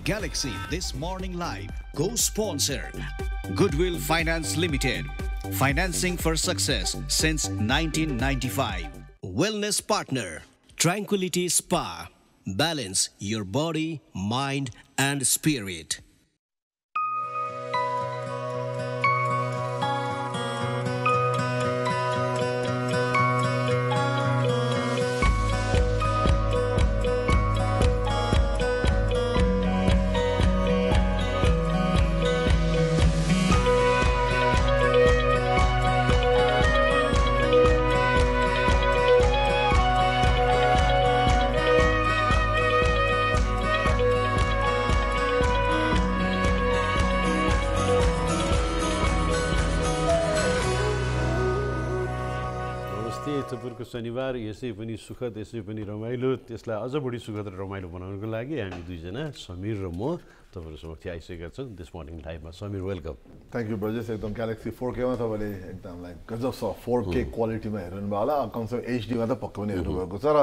Galaxy This Morning Live, co-sponsor Goodwill Finance Limited, financing for success since 1995. Wellness partner Tranquility Spa, balance your body, mind and spirit. चतुर्को शनिबार यसै पनि सुखद यसै पनि रमाइलो त्यसलाई अझ बढी सुखद र रमाइलो बनाउनको लागि हामी दुईजना समीर र म तपाईहरु समक्ष आइसकेका छौं दिस मर्निङ लाइभमा। Sameer welcome. Thank you Brajesh. एकदम ग्यालेक्सी 4K मा तपाईले एकदम लाइक गजब छ 4K क्वालिटीमा हेर्नु भयो होला। कमसेकम HD मा त पक्कै पनि हेर्नु भएको छ र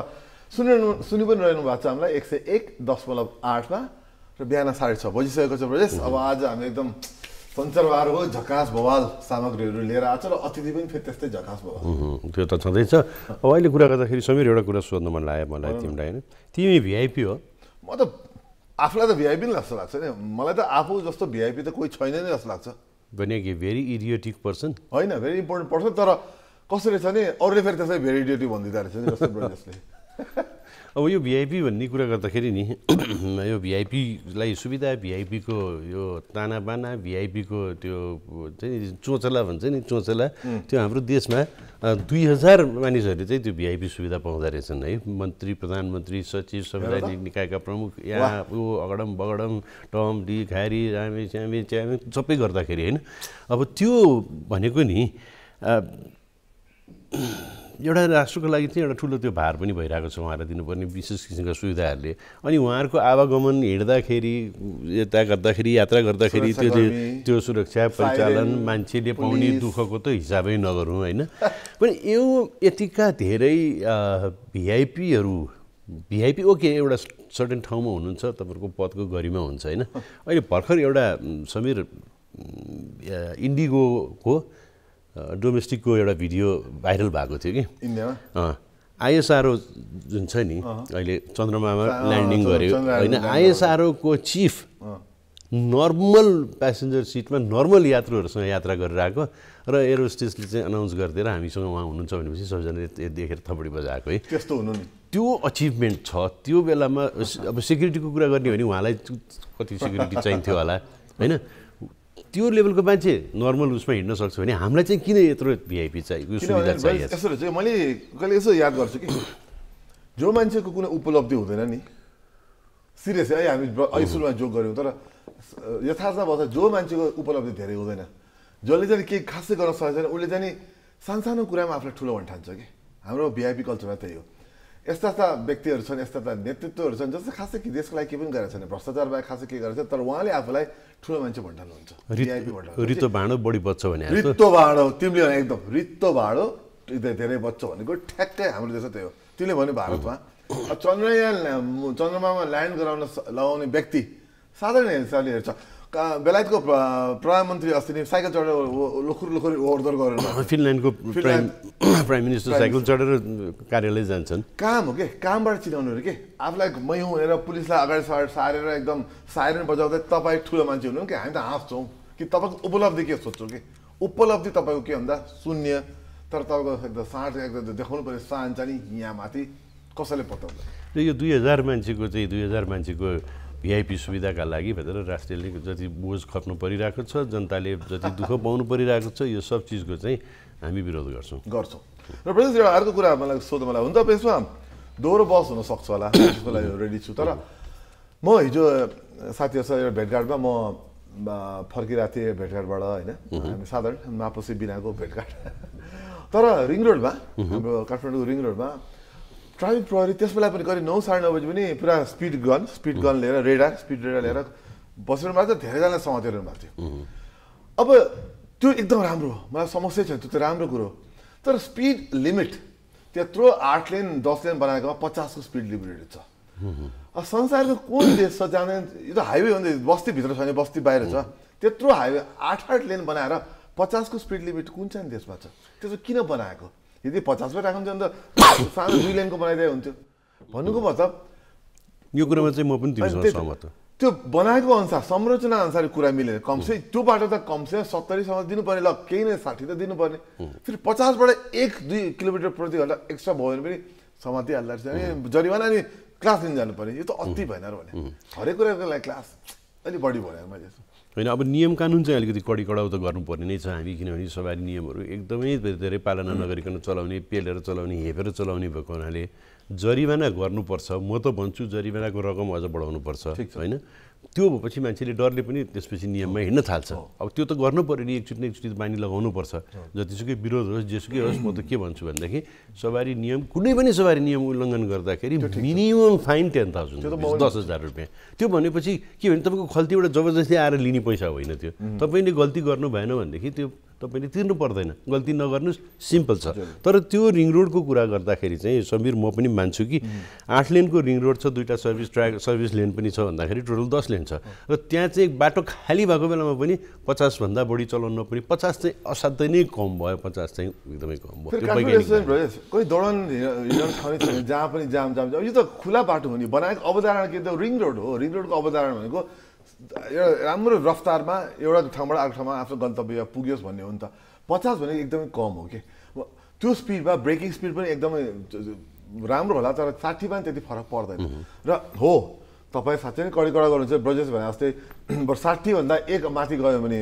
सुनि पनि रहनु भएको छ हामीलाई 101.8 मा र बिहान 6:30 बजिसकेको छ ब्रजेश। अब आज हामी एकदम सञ्चारबारको झकास बवाल सामग्रीहरू लिएर आएको छ र अतिथि पनि फेरि त्यस्तै झकास बवाल। त्यो त छँदैछ। अब अहिले कुरा गर्दाखेरि समीर एउटा कुरा सोध्न मन लाग्यो मलाई तिमीलाई हैन, तिमी भिआइपी हो? म त आफूलाई त भिआइपी नै जस्तो लाग्छ नि। मलाई त आफू जस्तो भिआइपी त कोही छैन नि जस्तो लाग्छ। भने कि भेरी इडियोटिक पर्सन होइन, भेरी इम्पोर्टेन्ट पर्सन। तर कसरी छ नि अरूले फेरि त्यसलाई भेरी इडियोटिक भनिदिँदो रहेछ नि जस्तो ब्रजेशले। अब यो भिआइपी भन्ने कुरा गर्दाखेरि नि यो भिआइपीलाई सुविधा, भिआइपीको यो तानाबाना, भिआइपीको त्यो चाहिँ चोचला भन्छ नि, चोचला त्यो हाम्रो देशमा 2000 मानिसहरूले चाहिँ त्यो भिआइपी सुविधा पाउँदा रहेछन् है। मन्त्री, प्रधानमन्त्री, सचिव, संवैधानिक निकायका प्रमुख, यहाँ ऊ अगडम बगडम टम डिक ह्यारी रामे च्यामे च्यामे सबै गर्दाखेरि होइन। अब त्यो भनेको नि एउटा राष्ट्रको लागि चाहिँ एउटा ठुलो त्यो भार पनि भइरहेको छ उहाँलाई दिनुपर्ने विशेष किसिमका सुविधाहरूले। अनि उहाँहरूको आवागमन हिँड्दाखेरि यता गर्दाखेरि यात्रा गर्दाखेरि त्यो सुरक्षा परिचालन मान्छेले पाउने दुःखको त हिसाबै नगरौँ होइन। पनि यो यतिका धेरै भिआइपी ओके एउटा सर्टेन ठाउँमा हुनुहुन्छ, तपाईँहरूको पदको गरिमा हुन्छ होइन। अहिले भर्खर एउटा समीर इन्डिगोको डोमेस्टिकको एउटा भिडियो भाइरल भएको थियो कि इन्डियामा। आइएसआरओ जुन छ नि अहिले चन्द्रमामा ल्यान्डिङ गर्यो होइन, आइएसआरओको चिफ नर्मल प्यासेन्जर सिटमा नर्मल यात्रुहरूसँग यात्रा गरिरहेको र एरोस्टेसले चाहिँ अनाउन्स गरिदिएर हामीसँग उहाँ हुनुहुन्छ भनेपछि सबैजनाले देखेर थपडी बजाएको है। त्यस्तो हुनु नि त्यो अचिभमेन्ट छ। त्यो बेलामा अब सेक्युरिटीको कुरा गर्ने हो भने उहाँलाई कति सेक्युरिटी चाहिन्थ्यो होला होइन। त्यो लेभलको मान्छे नर्मल उसमा हिँड्न सक्छ भने हामीलाई चाहिँ किन यत्रो भिआइपी चाहिएको सुविधा चाहिएको? यसो रहेछ, मैले कहिले यसो याद गर्छु कि जो मान्छेको कुनै उपलब्धि हुँदैन नि, सिरियस है हामी सुरुमा जोक गऱ्यौँ, तर यथार्थमा भन्छ जो मान्छेको उपलब्धि धेरै हुँदैन, जसले चाहिँ केही खासै गर्न सकेको छैन, उसले चाहिँ सानसानो कुरामा आफूलाई ठुलो भन्न ठान्छ कि। हाम्रो भिआइपी कल्चरमा त्यही हो। यस्ता व्यक्तिहरू छन्, यस्ता नेतृत्वहरू छन् जसले खासै कि देशको लागि केही पनि गरेको छैन, भ्रष्टाचार बाहेक खासै के गरेको छ, तर उहाँले आफूलाई ठुलो मान्छे भन्नुहुन्छ। रित्तो भाँडो बढी बच्छ भने रित्तो भाँडो तिमीले भने एकदम रित्तो भाँडो धेरै बच्छ भनेको ठ्याक्कै हाम्रो देश त्यही हो। तिमीले भन्यो भारतमा चन्द्रमामा ल्यान्ड गराउन लगाउने व्यक्ति साधारण हिसाबले हेर्छ। बेलायतको प्रधानमन्त्री अस्ति नै साइकल चढेर लोखुर ओहोरदोहोर गरेर फिनल्यान्डको प्राइम मिनिस्टर साइकल चढेर कार्यालय जान्छन्। काम हो के, कामबाट चिनाउनु अरे के। आफूलाई मै हुँ भनेर पुलिसलाई अगाडि सारेर एकदम साइरन बजाउँदै तपाईँ ठुलो मान्छे हुनु कि हामी त हाँस्छौँ कि तपाईँको उपलब्धि के सोध्छौँ कि। उपलब्धि तपाईँको के भन्दा शून्य, तर तपाईँको एकदम साँठ एकदम देखाउनु पऱ्यो सान्छ नि यहाँ माथि कसैले पत्याउँदैन। यो 2000 मान्छेको चाहिँ 2000 मान्छेको भिआइपी सुविधाका लागि भनेर राष्ट्रले जति बोझ खप्नु परिरहेको छ, जनताले जति दुःख पाउनु परिरहेको छ, यो सब चिजको चाहिँ हामी विरोध गर्छौँ। र प्रेसिडेन्ट एउटा अर्को कुरा मलाई सोध्नु मलाई हुन्छ यसमा दोहोरो बस हुनसक्छ होला, त्यसको लागि रेडी छु। तर म हिजो साथीहरूसँग एउटा भेटघाटमा म फर्किरहेको थिएँ भेटघाटबाट होइन, हामी साधारण मापोसी बिनाको भेटघाट। तर रिङ रोडमा हाम्रो काठमाडौँको रिङ रोडमा ट्राफिक प्रहरी त्यस बेला पनि करिब 9 साढे 9 बजी पनि पुरा स्पिड गन लिएर स्पिड रेडर लिएर बसिरहनु भएको थियो, धेरैजना समातिरहनु भएको थियो। अब त्यो एकदम राम्रो हो, मलाई समस्या छैन, त्यो त राम्रो कुरो। तर स्पिड लिमिट त्यत्रो 8 लेन 10 लेन बनाएकोमा 50 को स्पिड लिमिट छ। संसारको कुन देश छ जाने यो त हाइवे हो नि बस्तीभित्र छैन बस्ती बाहिर छ त्यत्रो हाइवे 8 लेन बनाएर 50 को स्पिड लिमिट कुन चाहिँ देशमा छ त्यसो किन बनाएको यदि 50 मा राख्नु भने त सानो 2 लेनको बनाइदिए हुन्थ्यो भन्नुको मतलब यो कुरामा चाहिँ म पनि तिमीसँग सहमत हुँ त्यो बनाएको अनुसार संरचना अनुसार कुरा मिलेन कमसे त्यो बाटो त कमसे 70 सम्म दिनुपर्ने ल केही नै 60 त दिनुपर्ने फेरि 50 बाट 1-2 किलोमिटर प्रति घण्टा एक्स्ट्रा भयो भने पनि समातिहाल्दा चाहिँ जरिवाना नि क्लास लिन जानु पर्ने यो त अति भएन र भने हरेक कुराको लागि क्लास अलि बढी भयो मैले होइन अब नियम कानुन चाहिँ अलिकति कडी-कडाउ त गर्नुपर्ने नै छ हामी किनभने सवारी नियमहरू एकदमै धेरै पालना नगरिकन चलाउने पेलेर चलाउने हेपेर चलाउने भएको हुनाले जरिवाना गर्नुपर्छ म त भन्छु जरिवानाको रकम अझ बढाउनुपर्छ होइन त्यो भएपछि मान्छेले डरले पनि त्यसपछि नियममा हिँड्न थाल्छ अब त्यो त गर्नु पर्यो नि एकचोटि बानी लगाउनुपर्छ जतिसुकै विरोध होस् जेसुकै होस् म त के भन्छु भनेदेखि सवारी नियम कुनै पनि सवारी नियम उल्लङ्घन गर्दाखेरि मिनिमम फाइन 10,000 10,000 रुपियाँ त्यो भनेपछि के भने तपाईँको खल्तीबाट जबरजस्ती आएर लिने पैसा होइन त्यो तपाईँले गल्ती गर्नु भएन भनेदेखि त्यो तपाईँले तिर्नु पर्दैन गल्ती नगर्नुहोस् सिम्पल छ तर त्यो रिङ रोडको कुरा गर्दाखेरि चाहिँ समीर म पनि मान्छु कि 8 लेनको रिङ रोड छ 2टा सर्भिस लेन पनि छ भन्दाखेरि टोटल 10 लेन छ र त्यहाँ चाहिँ बाटो खाली भएको बेलामा पनि 50 भन्दा बढी चलाउन नपर्ने 50 चाहिँ असाध्यै नै कम भयो 50 चाहिँ एकदमै कम भयो कोही दौडन हिँड्न ठाउँ छैन जहाँ पनि जाम यो त खुला बाटो हो नि बनाएको अवधारणा के त रिङ रोड हो रिङ रोडको अवधारणा भनेको एउटा राम्रो रफ्तारमा एउटा ठाउँबाट अर्को ठाउँमा आफ्नो गन्तव्य पुग्योस् भन्ने हो नि त 50 भनेको एकदमै कम हो कि त्यो स्पिडमा ब्रेकिङ स्पिड पनि एकदमै राम्रो होला तर 60 मा त्यति फरक पर्दैन र हो तपाईँ साँच्चै नै कडी-कडा गर्नुहुन्छ ब्रजेश भने जस्तै 60 भन्दा 1 माथि गयो भने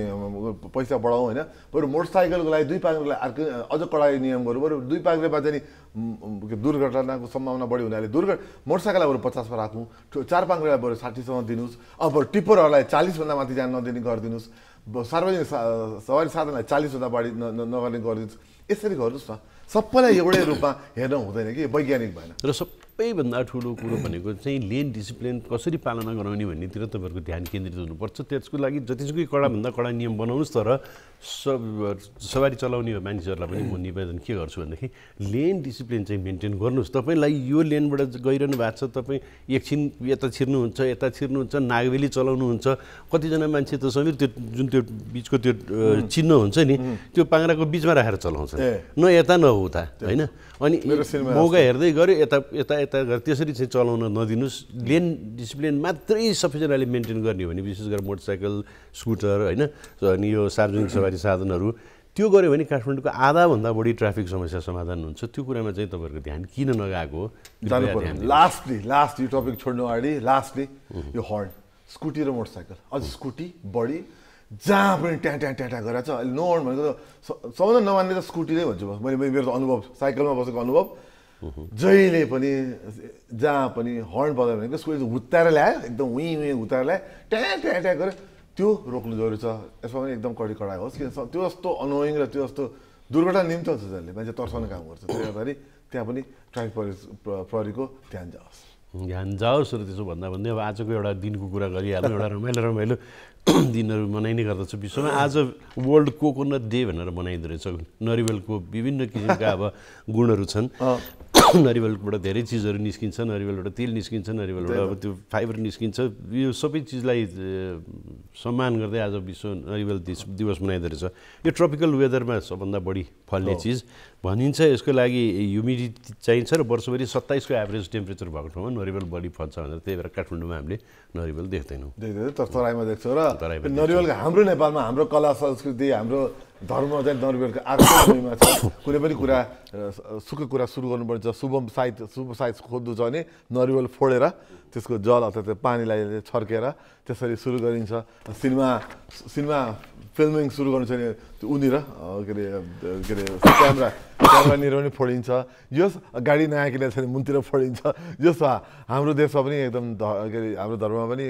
पैसा बढाउँ होइन बरु मोटरसाइकलको लागि 2 पाङ्ग्रेको लागि अर्को अझ कडाई नियम गरौँ बरु 2 पाङ्ग्रेमा चाहिँ दुर्घटनाको सम्भावना बढी हुनाले मोटरसाइकललाई बरु 50 मा राखौँ 4 पाङ्ग्रेलाई बरु 60 सम्म दिनुहोस् अब टिप्परहरूलाई 40 भन्दा माथि जान नदिने गरिदिनुहोस् सार्वजनिक सवारी साधनलाई 40 भन्दा बढी नगर्ने गरिदिनुहोस् यसरी गर्नुहोस् न सबैलाई एउटै रूपमा हेर्न हुँदैन कि वैज्ञानिक भएन र सबैभन्दा ठुलो कुरो भनेको चाहिँ लेन डिसिप्लिन कसरी पालना गराउने भन्नेतिर तपाईँहरूको ध्यान केन्द्रित हुनुपर्छ त्यसको लागि जतिसुकै कडाभन्दा कडा नियम बनाउनुहोस् तर सवारी चलाउने मानिसहरूलाई पनि म निवेदन के गर्छु भनेदेखि लेन डिसिप्लिन चाहिँ मेन्टेन गर्नुहोस् तपाईँलाई यो लेनबाट गइरहनु भएको छ तपाईँ एकछिन यता छिर्नुहुन्छ नागबेली चलाउनुहुन्छ कतिजना मान्छे त समीर त्यो जुन त्यो बिचको त्यो चिन्ह हुन्छ नि त्यो पाङ्ग्राको बिचमा राखेर चलाउँछ न यता न उता होइन अनि मौका हेर्दै गऱ्यो यता गरेर त्यसरी चाहिँ चलाउन नदिनुहोस् लेन डिसिप्लिन मात्रै सबैजनाले मेन्टेन गर्ने हो भने विशेष गरेर मोटरसाइकल स्कुटर होइन अनि यो सार्वजनिक सवारी साधनहरू त्यो गऱ्यो भने काठमाडौँको आधाभन्दा बढी ट्राफिक समस्या समाधान हुन्छ त्यो कुरामा चाहिँ तपाईँहरूको ध्यान किन नगएको लास्ट यो टपिक छोड्नु अगाडि लास्टली यो हर्न स्कुटी र मोटरसाइकल अझ स्कुटी बढी जहाँ पनि ट्याँ गरेर छ अहिले नो हर्न भनेको त सबैजना नमान्ने त स्कुटी नै भन्छु मैले मेरो त अनुभव साइकलमा बसेको अनुभव जहिले पनि जहाँ पनि हर्न बजायो भनेको स्कुटी हुत्ताएर ल्यायो एकदम उहीँ हुत्ताएर ल्यायो ट्याँ गऱ्यो त्यो रोक्नु जरुरी छ यसमा पनि एकदम कडी-कडा होस् किन त्यो जस्तो अनोइङ र त्यो जस्तो दुर्घटना निम्ति हुन्छ जसले मान्छे तर्साउने काम गर्छ त्यसले गर्दाखेरि त्यहाँ पनि ट्राफिक प्रहरीको ध्यान जाओस् र त्यसो भन्दै अब आजको एउटा दिनको कुरा गरिहाल्नु एउटा रमाइलो दिनहरू मनाइने गर्दछ विश्वमा आज वर्ल्ड कोकोनट डे भनेर मनाइँदो रहेछ नरिवलको विभिन्न किसिमका अब गुणहरू छन् नरिवलबाट धेरै चिजहरू निस्किन्छ नरिवलबाट तेल निस्किन्छ नरिवलबाट अब त्यो फाइबर निस्किन्छ यो सबै चिजलाई सम्मान गर्दै आज विश्व नरिवल दिवस मनाइँदो रहेछ यो ट्रपिकल वेदरमा सबभन्दा बढी फल्ने चिज भनिन्छ यसको लागि ह्युमिडिटी चाहिन्छ र वर्षभरि 27 को एभरेज टेम्परेचर भएको ठाउँमा नरिवल बढी फल्छ भनेर त्यही भएर काठमाडौँमा हामीले नरिवल देख्दैनौँ तर तराईमा देख्छौँ र नरिवलको हाम्रो नेपालमा हाम्रो कला संस्कृति हाम्रो धर्म चाहिँ नरिवलको आर्थिकमा छ कुनै पनि कुरा सुखको कुरा सुरु गर्नुपर्छ शुभ साइट खोज्नु छ भने नरिवल फोडेर त्यसको जल अथवा पानीलाई छर्केर त्यसरी सुरु गरिन्छ सिनेमा फिल्मिङ सुरु गर्नु छ भने त्यो उनीर के अरे क्यामेरा निर्माण फोडिन्छ यस गाडी नयाँ किनेको छ भने मुनतिर फोडिन्छ यस हाम्रो देशमा पनि एकदम के अरे हाम्रो धर्ममा पनि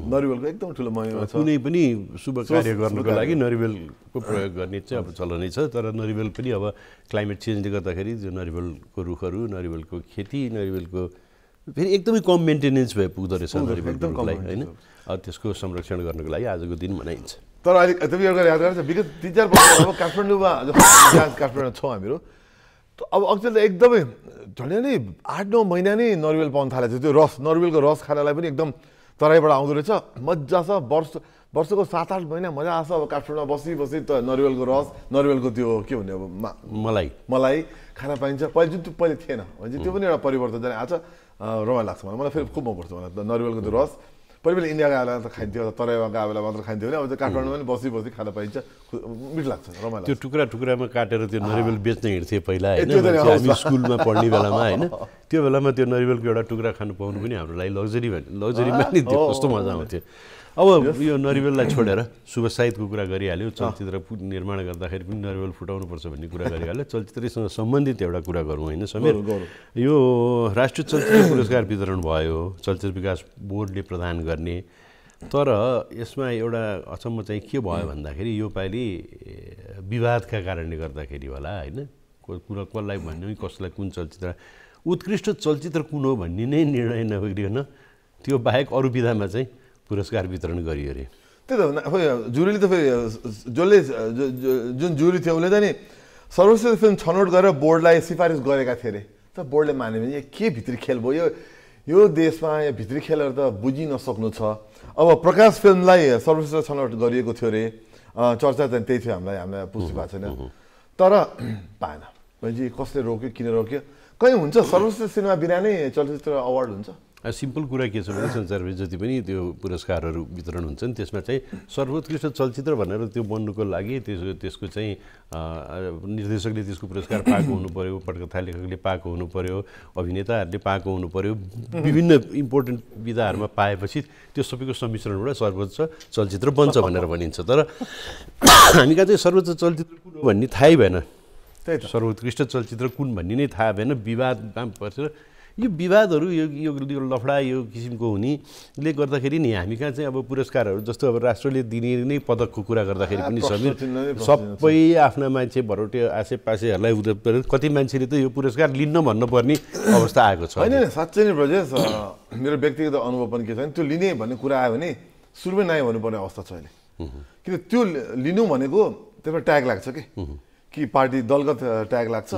नरिवलको एकदम ठुलो महिमा छ कुनै पनि शुभ कार्य गर्नको लागि नरिवलको प्रयोग गर्ने चाहिँ अब चलनै छ तर नरिवल पनि अब क्लाइमेट चेन्जले गर्दाखेरि जो नरिवलको रुखहरू नरिवलको खेती नरिवलको फेरि एकदमै कम मेन्टेनेन्स भए पुग्दो रहेछ नरिवलको लागि होइन त्यसको संरक्षण गर्नको लागि आजको दिन मनाइन्छ तर अहिले तपाईँ एउटा याद गर्छ विगत 3-4 वर्ष अब काठमाडौँमा काठमाडौँमा छौँ हामीहरू अब अक्चुअली त एकदमै झन्डै नै 8-9 महिना नै नरिवल पाउन थालेको छ त्यो रस नरिवलको रस खानलाई पनि एकदम तराईबाट आउँदो रहेछ मजा छ वर्षको 7-8 महिना मजा आछ अब काठमाडौँमा बसी त नरिवलको रस नरिवलको त्यो के भन्ने अब मलाई खान पाइन्छ पहिले जुन त्यो पहिले थिएन भने त्यो पनि एउटा परिवर्तन चाहिँ आछ रमाइलो लाग्छ मलाई फेरि खुब मनपर्छ मलाई नरिवलको त्यो रस पहिले इन्डिया गएको बेला त खाइन्थ्यो तराईमा गएको बेला मात्र खाइन्थ्यो भने अब त्यो काठमाडौँमा पनि बसी खान पाइन्छ मिठो लाग्छ रमाइलो त्यो टुक्रामा काटेर त्यो नरिवल बेच्न हिँड्थे पहिला होइन हामी स्कुलमा पढ्ने बेलामा होइन त्यो बेलामा त्यो नरिवलको एउटा टुक्रा खानु पाउनु पनि हाम्रो लागि लग्जरी मानिन्थ्यो कस्तो मजा आउँथ्यो अब यो नरिवललाई छोडेर शुभ साहित्यको कुरा गरिहाल्यो चलचित्र निर्माण गर्दाखेरि पनि नरिवल फुटाउनुपर्छ भन्ने कुरा गरिहाल्यो चलचित्रसँग सम्बन्धित एउटा कुरा गरौँ होइन समीर यो राष्ट्रिय चलचित्र पुरस्कार वितरण भयो चलचित्र विकास बोर्डले प्रदान गर्ने तर यसमा एउटा अचम्म चाहिँ के भयो भन्दाखेरि यो पालि विवादका कारणले गर्दाखेरि होला होइन कुरा कसलाई भन्ने कसलाई कुन चलचित्र उत्कृष्ट चलचित्र कुन हो भन्ने नै निर्णय नगरिकन त्यो बाहेक अरू विधामा चाहिँ पुरस्कार वितरण गरियो अरे त्यही त जुरीले त फेरि जसले जुन जुरी थियो उसले त नि सर्वश्रेष्ठ फिल्म छनौट गरेर बोर्डलाई सिफारिस गरेका थिए अरे त बोर्डले मान्यो भने के भित्री खेल भयो यो देशमा यहाँ भित्री खेलहरू त बुझि नसक्नु छ अब प्रकाश फिल्मलाई सर्वश्रेष्ठ छनौट गरिएको थियो अरे चर्चा चाहिँ त्यही थियो हामीलाई पुष्टि भएको छैन तर पाएन भनेपछि कसले रोक्यो किन रोक्यो कहीँ हुन्छ सर्वश्रेष्ठ सिनेमा बिना नै चलचित्र अवार्ड हुन्छ सिम्पल कुरा के छ भने संसारभरि जति पनि त्यो पुरस्कारहरू वितरण हुन्छन् त्यसमा चाहिँ सर्वोत्कृष्ट चलचित्र भनेर त्यो बन्नुको लागि त्यसको चाहिँ निर्देशकले त्यसको पुरस्कार पाएको हुनु पर्यो पटकथा लेखकले पाएको हुनु पर्यो अभिनेताहरूले पाएको हुनु पर्यो विभिन्न इम्पोर्टेन्ट विधाहरूमा पाएपछि त्यो सबैको सम्मिश्रणबाट सर्वोच्च चलचित्र बन्छ भनेर भनिन्छ तर हामी कहाँ चाहिँ सर्वोच्च चलचित्र कुन हो भन्ने थाहै भएन सर्वोत्कृष्ट चलचित्र कुन भन्ने नै थाहा भएन विवादमा पर्छ यो विवादहरू यो लफडा यो किसिमको हुनेले गर्दाखेरि नि हामी कहाँ चाहिँ अब पुरस्कारहरू जस्तो अब राष्ट्रले दिने नै पदकको कुरा गर्दाखेरि पनि समीर सबै आफ्ना मान्छे भरोटे आसेपासेहरूलाई कति मान्छेले त यो पुरस्कार लिन्न भन्नुपर्ने अवस्था आएको छ होइन साँच्चै नै ब्रजेश मेरो व्यक्तिगत अनुभव पनि के छ भने त्यो लिने भन्ने कुरा आयो भने सुरुमै नाइ भन्नुपर्ने अवस्था छ अहिले किन त्यो लिनु भनेको त्यसमा ट्याग लाग्छ कि पार्टी दलगत ट्याग लाग्छ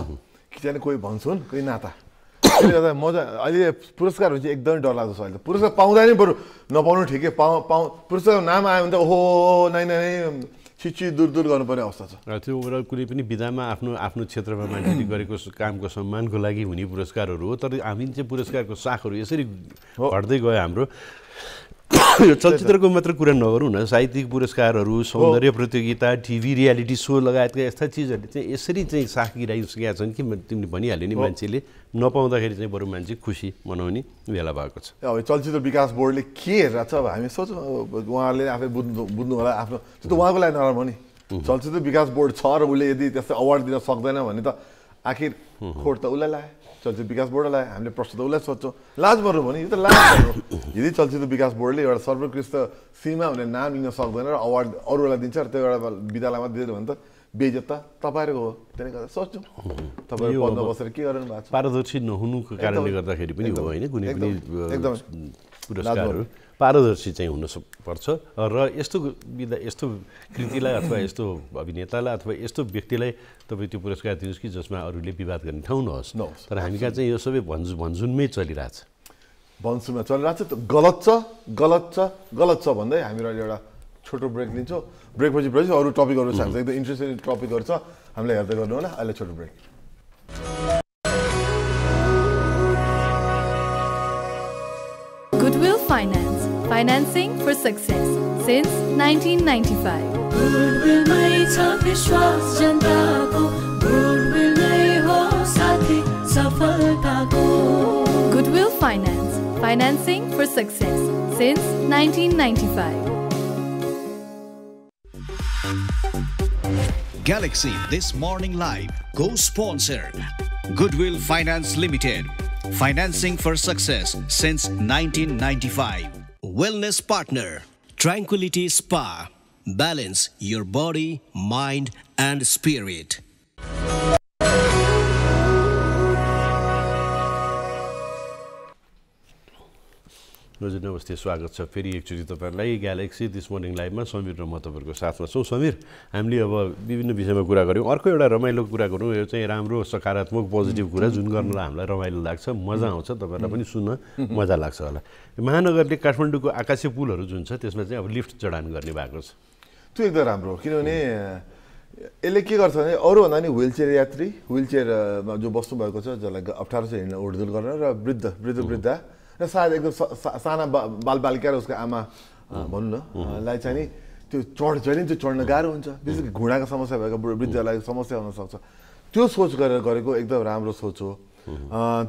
कि चाहिँ कोही भन्छन् कोही नाता त्यसले गर्दा मजा अहिले पुरस्कार हुन्छ एकदमै डर लाग्दो छ अहिले पुरस्कार पाउँदा नै बरु नपाउनु ठिकै पुरस्कारको नाम आयो भने त ओहो नै छिची दूर गर्नुपर्ने अवस्था छ त्यो ओभरअल कुनै पनि विधामा आफ्नो क्षेत्रमा मान्छेले गरेको कामको सम्मानको लागि हुने पुरस्कारहरू हो तर हामी चाहिँ पुरस्कारको साखहरू यसरी घट्दै गयो हाम्रो यो चलचित्रको मात्र कुरा नगरौँ न साहित्यिक पुरस्कारहरू सौन्दर्य प्रतियोगिता टिभी रियालिटी सो लगायतका यस्ता चिजहरूले चाहिँ यसरी चाहिँ साख गिराइसकेका छन् कि तिमीले भनिहाल्यो नि मान्छेले नपाउँदाखेरि चाहिँ बरु मान्छे खुसी मनाउने बेला भएको छ अब चलचित्र विकास बोर्डले के हेरेर छ अब हामी सोचौँ उहाँहरूले आफै बुझ्नु होला आफ्नो त्यो त उहाँको लागि नराम्रो नि चलचित्र विकास बोर्ड छ र उसले यदि त्यस्तै अवार्ड दिन सक्दैन भने त आखिर खोट त उसलाई लाए चलचित्र विकास बोर्डलाई हामीले प्रश्न त उसलाई सोध्छौँ लाज मर्नु भने यो त लाज मर्नु यदि चलचित्र विकास बोर्डले एउटा सर्वोत्कृष्ट सिनेमा भनेर नाम लिन सक्दैन र अवार्ड अरूलाई दिन्छ र त्यो एउटा विद्यालयमा दिँदैन भने त बेइज्जत तपाईँहरूको हो त्यसले गर्दा सोध्छौँ तपाईँहरू पदमा बसेर के गर्नु भएको छ पारदर्शी नहुनुको कारणले गर्दाखेरि पनि हो होइन कुनै पनि एकदम पुरस्कारहरू पारदर्शी चाहिँ हुनुपर्छ र यस्तो कृतिलाई अथवा यस्तो अभिनेतालाई अथवा यस्तो व्यक्तिलाई तपाईँ त्यो पुरस्कार दिनुहोस् कि जसमा अरूले विवाद गर्ने ठाउँ नहोस् तर हामी कहाँ चाहिँ यो सबै भन्जुनमै चलिरहेछ भन्जुनमा चलिरहेछ गलत छ भन्दै हामीहरू अहिले एउटा छोटो ब्रेक लिन्छौँ ब्रेकपछि अरू टपिकहरू छ एकदम इन्ट्रेस्टिङ टपिकहरू छ हामीले हेर्दै गर्नु होला अहिले छोटो brake Goodwill Finance, financing for success since 1995. Goodwill mein cha vishwas janta ko, Goodwill mein ho sathi safalta ko. Goodwill Finance, financing for success since 1995. Galaxy This Morning Live co-sponsor Goodwill Finance Limited. Financing for success since 1995. Wellness partner Tranquility Spa. Balance your body, mind and spirit. हजुर नमस्ते, स्वागत छ फेरि एकचोटि तपाईँहरूलाई galaxy this morning लाइभमा समीर र म तपाईँहरूको साथमा छौँ। समीर, हामीले अब विभिन्न विषयमा कुरा गऱ्यौँ। अर्को एउटा रमाइलो कुरा गरौँ, यो चाहिँ राम्रो सकारात्मक पोजिटिभ कुरा जुन गर्नलाई हामीलाई रमाइलो लाग्छ, मजा आउँछ, तपाईँहरूलाई पनि सुन्न मजा लाग्छ होला। महानगरले काठमाडौँको आकाशे पुलहरू जुन छ त्यसमा चाहिँ अब लिफ्ट जडान गर्ने भएको छ। त्यो एकदम राम्रो हो, किनभने यसले के गर्छ भने अरूभन्दा नि व्हिलचेयर यात्री, व्हिलचेयरमा जो बस्नु भएको छ, जसलाई अप्ठ्यारो छ हिँड्न उडडुल गर्न, र वृद्ध र सायद एकदम साना बालबालिका र उसको आमा भनौँ न लाई चाहिँ नि त्यो चढ्न गाह्रो हुन्छ। विशेष गरी घुँडाको समस्या भएको वृद्धलाई समस्या हुनसक्छ। त्यो सोच गरेर गरेको एकदम राम्रो सोच हो।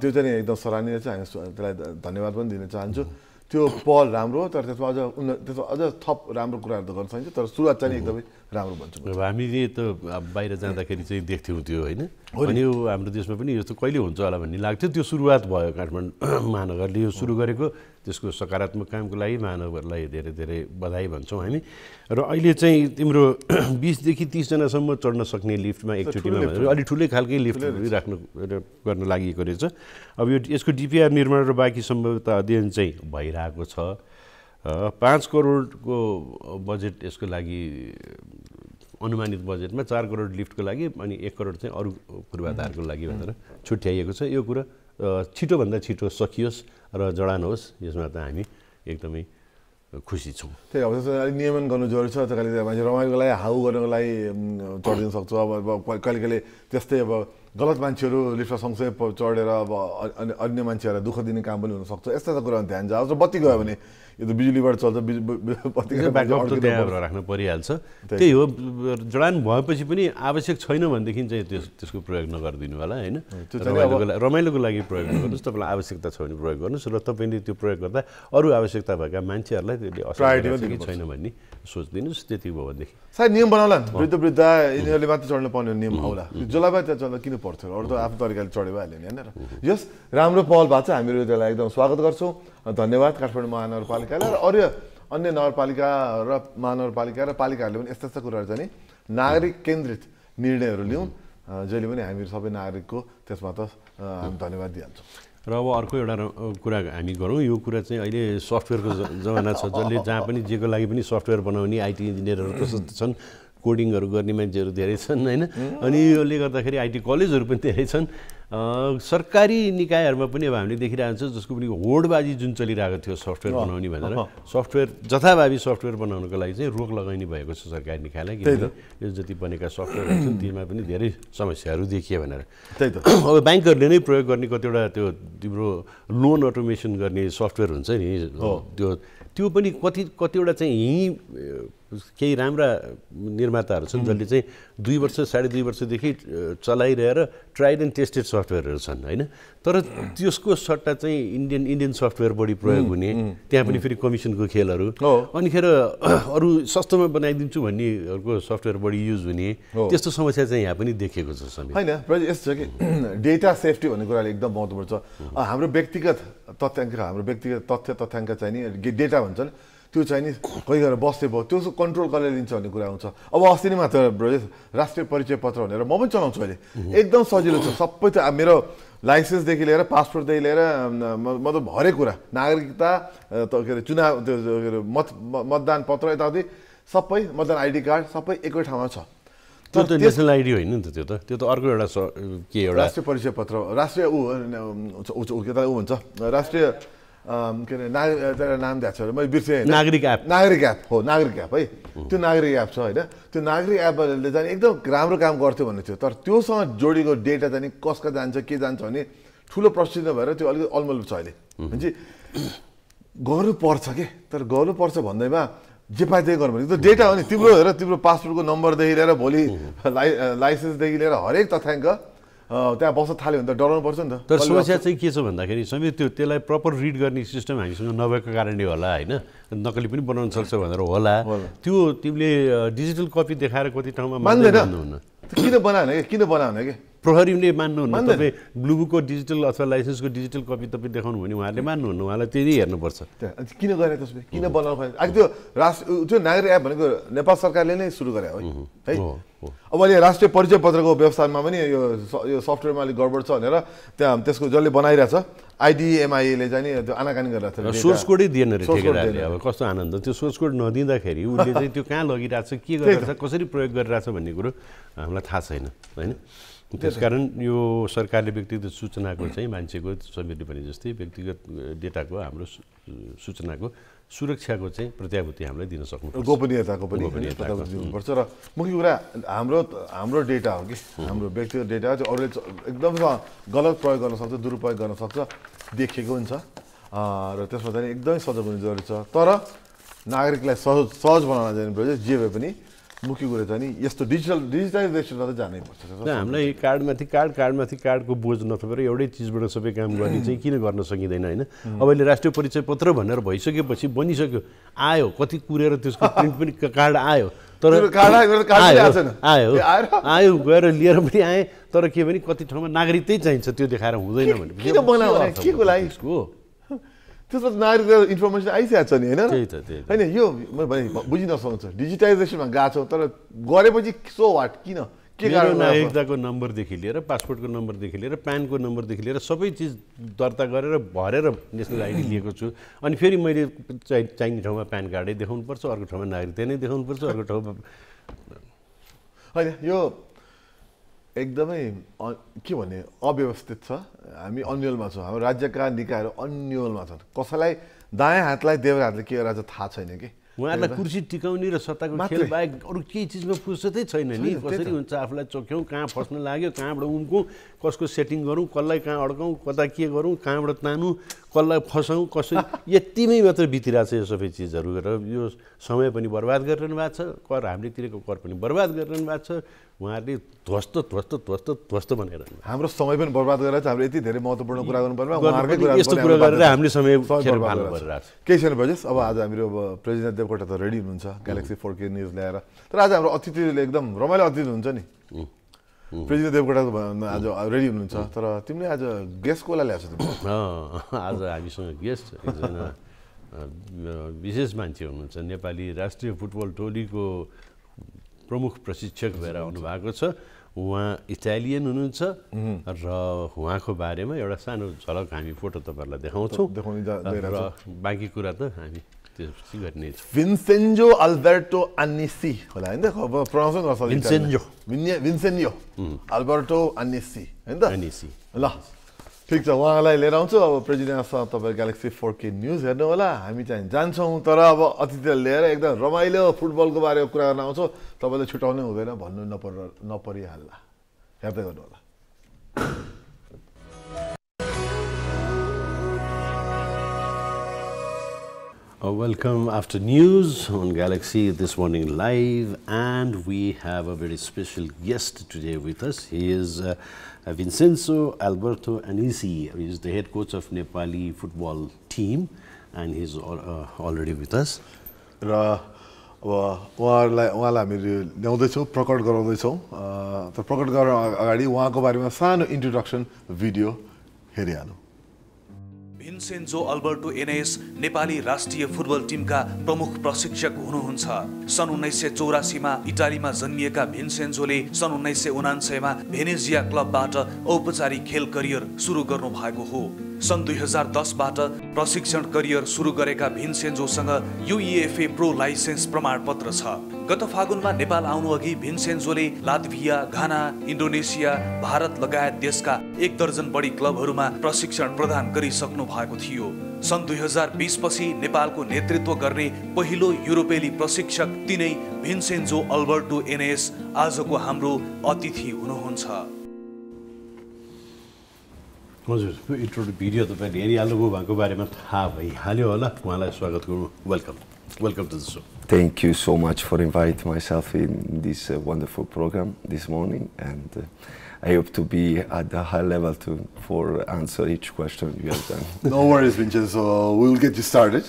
त्यो चाहिँ एकदम सराहनीय छ। हामी त्यसलाई धन्यवाद पनि दिन चाहन्छु। त्यो पहल राम्रो हो, तर त्यसमा अझ थप राम्रो कुराहरू त गर्न सकिन्छ, तर सुरुवात चाहिँ एकदमै राम्रो भन्छु। अब हामीले त बाहिर जाँदाखेरि चाहिँ देख्थ्यौँ त्यो होइन, अनि यो हाम्रो देशमा पनि यस्तो कहिले हुन्छ होला भन्ने लाग्थ्यो। त्यो सुरुवात भयो, काठमाडौँ महानगरले यो सुरु गरेको, त्यसको सकारात्मक कामको लागि महानगरलाई धेरै धेरै बधाई भन्छौँ हामी। र अहिले चाहिँ तिम्रो 20देखि 30जनासम्म चढ्न सक्ने लिफ्टमा एकचोटिमा भनेर अलिक ठुलै खालकै लिफ्ट गर्न लागि रहेछ। अब यो यसको डिपिआर निर्माण र बाँकी सम्भवतः अध्ययन चाहिँ भइरहेको छ। 5 करोडको बजेट यसको लागि, अनुमानित बजेटमा 4 करोड लिफ्टको लागि अनि 1 करोड चाहिँ अरू पूर्वाधारको लागि भनेर छुट्याइएको छ। यो कुरा छिटोभन्दा छिटो सकियोस् र जडान होस्, यसमा त हामी एकदमै खुसी छौँ। त्यही अब अलिक नियमन गर्नु जरुरी छ। कहिले मान्छे रमाइलोको लागि हाउ गर्नको लागि चढिदिन सक्छ। अब कहिले कहिले त्यस्तै अब गलत मान्छेहरू लिफ्टमा सँगसँगै चढेर अब अन्य मान्छेहरूलाई दुःख दिने काम पनि हुनसक्छ। यस्ता कुरामा ध्यान जाओस्। र बत्ती गयो भने यो त बिजुलीबाट चल्छ, बत्ती ब्याकअप त त्यहाँ राख्नु परिहाल्छ। त्यही हो, जडान भएपछि पनि आवश्यक छैन भनेदेखि चाहिँ त्यसको प्रयोग नगरिदिनु होला होइन। रमाइलोको लागि प्रयोग नगर्नुहोस्, तपाईँलाई आवश्यकता छ भने प्रयोग गर्नुहोस्, र तपाईँले त्यो प्रयोग गर्दा अरू आवश्यकता भएका मान्छेहरूलाई त्यसले असर छैन भन्ने सोचिदिनुहोस्। त्यति भयो भनेदेखि सायद नियम बनाउला, वृद्ध यिनीहरूले मात्र चढ्नु पर्ने नियम आउला। जसलाई पनि त्यहाँ चढ्दा किन पर्थ्यो, अरू त आफ्नो तरिकाले चढे भइहाल्यो नि होइन। र यस राम्रो पहल भएको छ, हामीहरू त्यसलाई एकदम स्वागत गर्छौँ। धन्यवाद काठमाडौँ महानगरपालिकालाई र अरू अन्य नगरपालिका र महानगरपालिका र पालिकाहरूले पनि यस्ता कुराहरू चाहिँ नागरिक केन्द्रित निर्णयहरू लिउन्, जहिले पनि हामीहरू सबै नागरिकको त्यसमा त हामी धन्यवाद दिइहाल्छौँ। र अब अर्को एउटा कुरा हामी गरौँ। यो कुरा चाहिँ अहिले सफ्टवेयरको जमाना छ, जसले जहाँ पनि जेको लागि पनि सफ्टवेयर बनाउने आइटी इन्जिनियरहरू प्रशस्त छन्, कोडिङहरू गर्ने मान्छेहरू धेरै छन् होइन। अनि यसले गर्दाखेरि आइटी कलेजहरू पनि धेरै छन्। सरकारी निकायहरूमा पनि अब हामीले देखिरहेको छ, जसको पनि होडबाजी जुन चलिरहेको थियो सफ्टवेयर बनाउने भनेर, सफ्टवेयर जथाभावी सफ्टवेयर बनाउनको लागि चाहिँ रोक लगाइने भएको छ सरकारी निकायलाई। किनभने यो जति बनेका सफ्टवेयरहरू छन् तिनमा पनि धेरै समस्याहरू देखिए भनेर। त्यही त अब ब्याङ्कहरूले नै प्रयोग गर्ने कतिवटा त्यो तिम्रो लोन अटोमेसन गर्ने सफ्टवेयर हुन्छ नि, त्यो पनि कतिवटा चाहिँ यहीँ केही राम्रा निर्माताहरू छन् जसले चाहिँ 2 वर्ष 2.5 वर्षदेखि चलाइरहेर ट्राइड एन्ड टेस्टेड सफ्टवेयरहरू छन् होइन। तर त्यसको सट्टा चाहिँ इन्डियन सफ्टवेयर बढी प्रयोग हुने, त्यहाँ पनि फेरि कमिसनको खेलहरू, अनिखेर अरू सस्तोमा बनाइदिन्छु भन्नेहरूको सफ्टवेयर बढी युज हुने, त्यस्तो समस्या चाहिँ यहाँ पनि देखिएको छ सबै होइन। यस्तो छ कि डेटा सेफ्टी भन्ने कुराले एकदम महत्त्वपूर्ण छ। हाम्रो व्यक्तिगत तथ्याङ्क चाहिँ नि डेटा भन्छन्, त्यो चाहिँ नि कोही गएर बस्दै भयो, त्यो कन्ट्रोल कसले लिन्छ भन्ने कुरा आउँछ। अब अस्ति नै मात्र राष्ट्रिय परिचय पत्र भनेर म पनि चलाउँछु अहिले, एकदम सजिलो छ। सबै त मेरो लाइसेन्सदेखि लिएर पासपोर्टदेखि लिएर मतलब हरेक कुरा, नागरिकता के अरे चुनाव, त्यो के अरे मतदान पत्र यताउति सबै, मतदान आइडी कार्ड सबै एकै ठाउँमा छ। त्यो त नेसनल आइडी होइन नि त, त्यो त अर्को एउटा के एउटा राष्ट्रिय परिचय पत्र, राष्ट्रिय के त भन्छ राष्ट्रिय के अरे नाम दिएको छ मैले बिर्सेँ, नागरिक एप हो, नागरिक एप है। त्यो नागरिक एप छ होइन। त्यो नागरिक एपले चाहिँ एकदम राम्रो काम गर्थ्यो भन्ने थियो, तर त्योसँग जोडिएको डेटा चाहिँ कसका जान्छ के जान्छ भने ठुलो प्रश्न भएर त्यो अलिकति अलमल छ अहिले। भनेपछि गर्नुपर्छ के, तर गर्नुपर्छ भन्दैमा जे पाए त्यही गर्नु पर्छ। त्यो डेटा हो नि, तिम्रो हेर, तिम्रो पासपोर्टको नम्बरदेखि लिएर भोलि लाइसेन्सदेखि लिएर हरेक तथ्याङ्क त्यहाँ बस्न थाल्यो भने त डराउनु पर्छ नि त। तर समस्या चाहिँ के छ भन्दाखेरि सबै त्यसलाई प्रपर रिड गर्ने सिस्टम हामीसँग नभएको कारणले होला होइन, नकली पनि बनाउन सक्छ भनेर होला। त्यो तिमीले डिजिटल कपी देखाएर कति ठाउँमा मान्दैन, किन बनाउने कि प्रहरीले मान्नुहुन्न तपाईँ ब्लू बुकको डिजिटल अथवा लाइसेन्सको डिजिटल कपी तपाईँ देखाउनु भने उहाँहरूले मान्नुहुन्न उहाँलाई त्यही हेर्नुपर्छ किन गरे त्यसले किन बनाउनु खोजेको अहिले त्यो त्यो नागरिक एप भनेको नेपाल सरकारले नै सुरु गरे हो है अब अहिले राष्ट्रिय परिचय पत्रको व्यवस्थामा पनि यो सफ्टवेयरमा अलिक गडबड छ भनेर त्यहाँ त्यसको जसले बनाइरहेछ आइडिएमआईले चाहिँ नि त्यो आनाकानी गरिरहेको छ सोर्स कोडै दिएन रे ठेकेदारले अब कस्तो आनन्द त्यो सोर्स कोड नदिँदाखेरि उसले चाहिँ त्यो कहाँ लगिरहेछ के गरिरहेछ कसरी प्रयोग गरिरहेछ भन्ने कुरो हामीलाई थाहा छैन होइन त्यसकारण यो सरकारले व्यक्तिगत सूचनाको चाहिँ मान्छेको समीरले भने जस्तै व्यक्तिगत डेटाको हाम्रो सूचनाको सुरक्षाको चाहिँ प्रत्याभूति हामीलाई दिन सक्नु गोपनीयताको पनि दिनुपर्छ र मुख्य कुरा हाम्रो डेटा हो कि हाम्रो व्यक्तिगत डेटा चाहिँ अरूले एकदम गलत प्रयोग गर्न सक्छ दुरुपयोग गर्न सक्छ देखिएको हुन्छ र त्यसमा चाहिँ एकदमै सजग हुनु जरुरी छ तर नागरिकलाई सहज बनाउन जानुपर्छ जे भए पनि मुख्य कुरा चाहिँ नि यस्तो डिजिटाइजेसनमा त जानै पर्छ हामीलाई कार्डमाथि कार्डको बोझ नथपेर एउटै चिजबाट सबै काम गर्ने चाहिँ किन गर्न सकिँदैन होइन अब अहिले राष्ट्रिय परिचय पत्र भनेर भइसकेपछि बनिसक्यो आयो कति कुरेर त्यसको प्रिन्ट पनि कार्ड आयो तर आयो गएर लिएर पनि आएँ तर के भने कति ठाउँमा नागरिकतै चाहिन्छ त्यो देखाएर हुँदैन भने त्यसमा नागरिक इन्फर्मेसन आइसकेको छ नि होइन यो मैले बुझिन सक्छु डिजिटाइजेसनमा गएको छौँ तर गरेपछि सो वाट किन के कारण नागरिकताको नम्बरदेखि लिएर पासपोर्टको नम्बरदेखि लिएर प्यानको नम्बरदेखि लिएर सबै चिज दर्ता गरेर भरेर नेसनल आइडी लिएको छु अनि फेरि मैले चाहिने ठाउँमा प्यान कार्डै देखाउनुपर्छ अर्को ठाउँमा नागरिकता नै देखाउनुपर्छ अर्को ठाउँमा होइन यो एकदमै के भन्ने अव्यवस्थित छ हामी अन्यलमा छौँ हाम्रो राज्यका निकायहरू अन्यलमा छन् कसैलाई दायाँ हातलाई देब्रे हातले के गरेर थाहा छैन कि उहाँहरूलाई कुर्सी टिकाउने र सत्ताको खेल बाहेक अरू केही चिजमा फुर्सदै छैन नि कसरी हुन्छ आफूलाई चोख्यौँ कहाँ फस्न लाग्यो कहाँबाट उम्कौँ कसको सेटिङ गरौँ कसलाई कहाँ अड्काउँ कता के गरौँ कहाँबाट तानौँ कसलाई फसाउँ कसरी यतिमै मात्र बितिरहेको छ यो सबै चिजहरू र यो समय पनि बर्बाद गरिरहनु भएको छ कर हामीले तिरेको कर पनि बर्बाद गरिरहनु भएको छ उहाँहरूले ध्वस्त बनाएर हाम्रो समय पनि बर्बाद गरेर हाम्रो यति धेरै महत्त्वपूर्ण कुरा गर्नुपर्ने यस्तो कुरा गरेर हामीले समय केही छैन बजेस अब आज हाम्रो प्रेसिडेन्ट देवकोटा त रेडी हुनुहुन्छ ग्यालेक्सी 4K न्युज ल्याएर तर आज हाम्रो अतिथिले एकदम रमाइलो अतिथि हुन्छ नि प्रेसिडेन्ट देवकोटा आज रेडी हुनुहुन्छ तर तिमीले आज गेस्ट कसलाई ल्याएको छौ आज हामीसँग गेस्ट एकजना विशेष मान्छे हुनुहुन्छ नेपाली राष्ट्रिय फुटबल टोलीको प्रमुख प्रशिक्षक भएर आउनु भएको छ उहाँ इटालियन हुनुहुन्छ र उहाँको बारेमा एउटा सानो झलक हामी फोटो तपाईँहरूलाई देखाउँछौँ र बाँकी कुरा त हामी त्यसपछि गर्ने छौँ विन्सेन्जो अल्बर्टो अन्नेसी होला होइन प्रोनाउन्स गर्छ विन्सेन्जो अल्बर्टो अन्नेसी होइन त अन्नेसी ल ठिक छ उहाँलाई लिएर आउँछु अब प्रेसिडेन्टसँग तपाईँ ग्यालेक्सी 4K न्युज हेर्नु होला हामी चाहिँ जान्छौँ तर अब अतिथिलाई लिएर एकदम रमाइलो फुटबलको बारेमा कुरा गर्न आउँछौँ तपाईँले छुटाउनै हुँदैन भन्नु नपरिहाल्ला हेर्दै गर्नु होला Welcome after news on Galaxy this morning live, and we have a very special guest today with us. He is Vincenzo Alberto Annisi. He is the head coach of Nepali football team, and he's already with us. र उहाँलाई हामीले ल्याउँदैछौँ प्रकट गराउँदैछौँ त प्रकट गर्न अगाडि उहाँको बारेमा सानो इन्ट्रोडक्सन भिडियो हेरिहालौँ भिन्सेन्जो अल्बर्टो एनेस नेपाली राष्ट्रिय फुटबल टिमका प्रमुख प्रशिक्षक हुनुहुन्छ। सन् 1984 मा इटालीमा जन्मिएका भिन्सेन्जोले सन् 1999 मा भेनेजिया क्लबबाट औपचारिक खेल करियर सुरु गर्नु भएको हो। सन् 2010 बाट प्रशिक्षण करियर सुरु गरेका भिन्सेन्जोसँग UEFA प्रो लाइसेन्स प्रमाणपत्र छ। गत फागुनमा नेपाल आउनु अघि भिन्सेन्जोले लात्भिया, घाना, इन्डोनेसिया, भारत लगायत देशका 1 दर्जन बढी क्लबहरूमा प्रशिक्षण प्रदान गरिसक्नु भएको थियो। सन् 2020 पछि नेपालको नेतृत्व गर्ने पहिलो युरोपेली प्रशिक्षक तिनै भिन्सेन्जो अल्बर्टो एनेस आजको हाम्रो अतिथि हुनुहुन्छ। हजुर, यो भिडियो तपाईँले हेरिहाल्नुभयो भएको बारेमा थाहा भइहाल्यो होला। उहाँलाई स्वागत गरौँ। Welcome to the show. Thank you so much for inviting myself in this wonderful program this morning, and I hope to be at a high level for answer each question you have done. No worries, Vincenzo. We will get you started.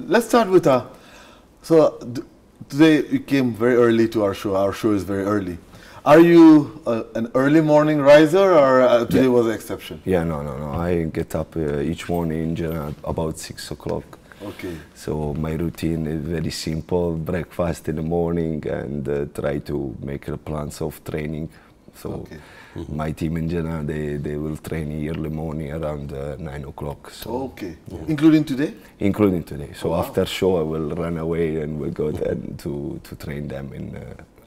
Let's start with today you came very early to our show. Our show is very early. Are you an early morning riser, or today was an exception? Yeah, no. I get up each morning in general about 6 o'clock. Okay. So my routine is very simple: breakfast in the morning and try to make the plans of training. So my team in general, they will train early morning around 9 o'clock. So okay. Including today? Including today. So after show, I will run away and we'll go there to train them in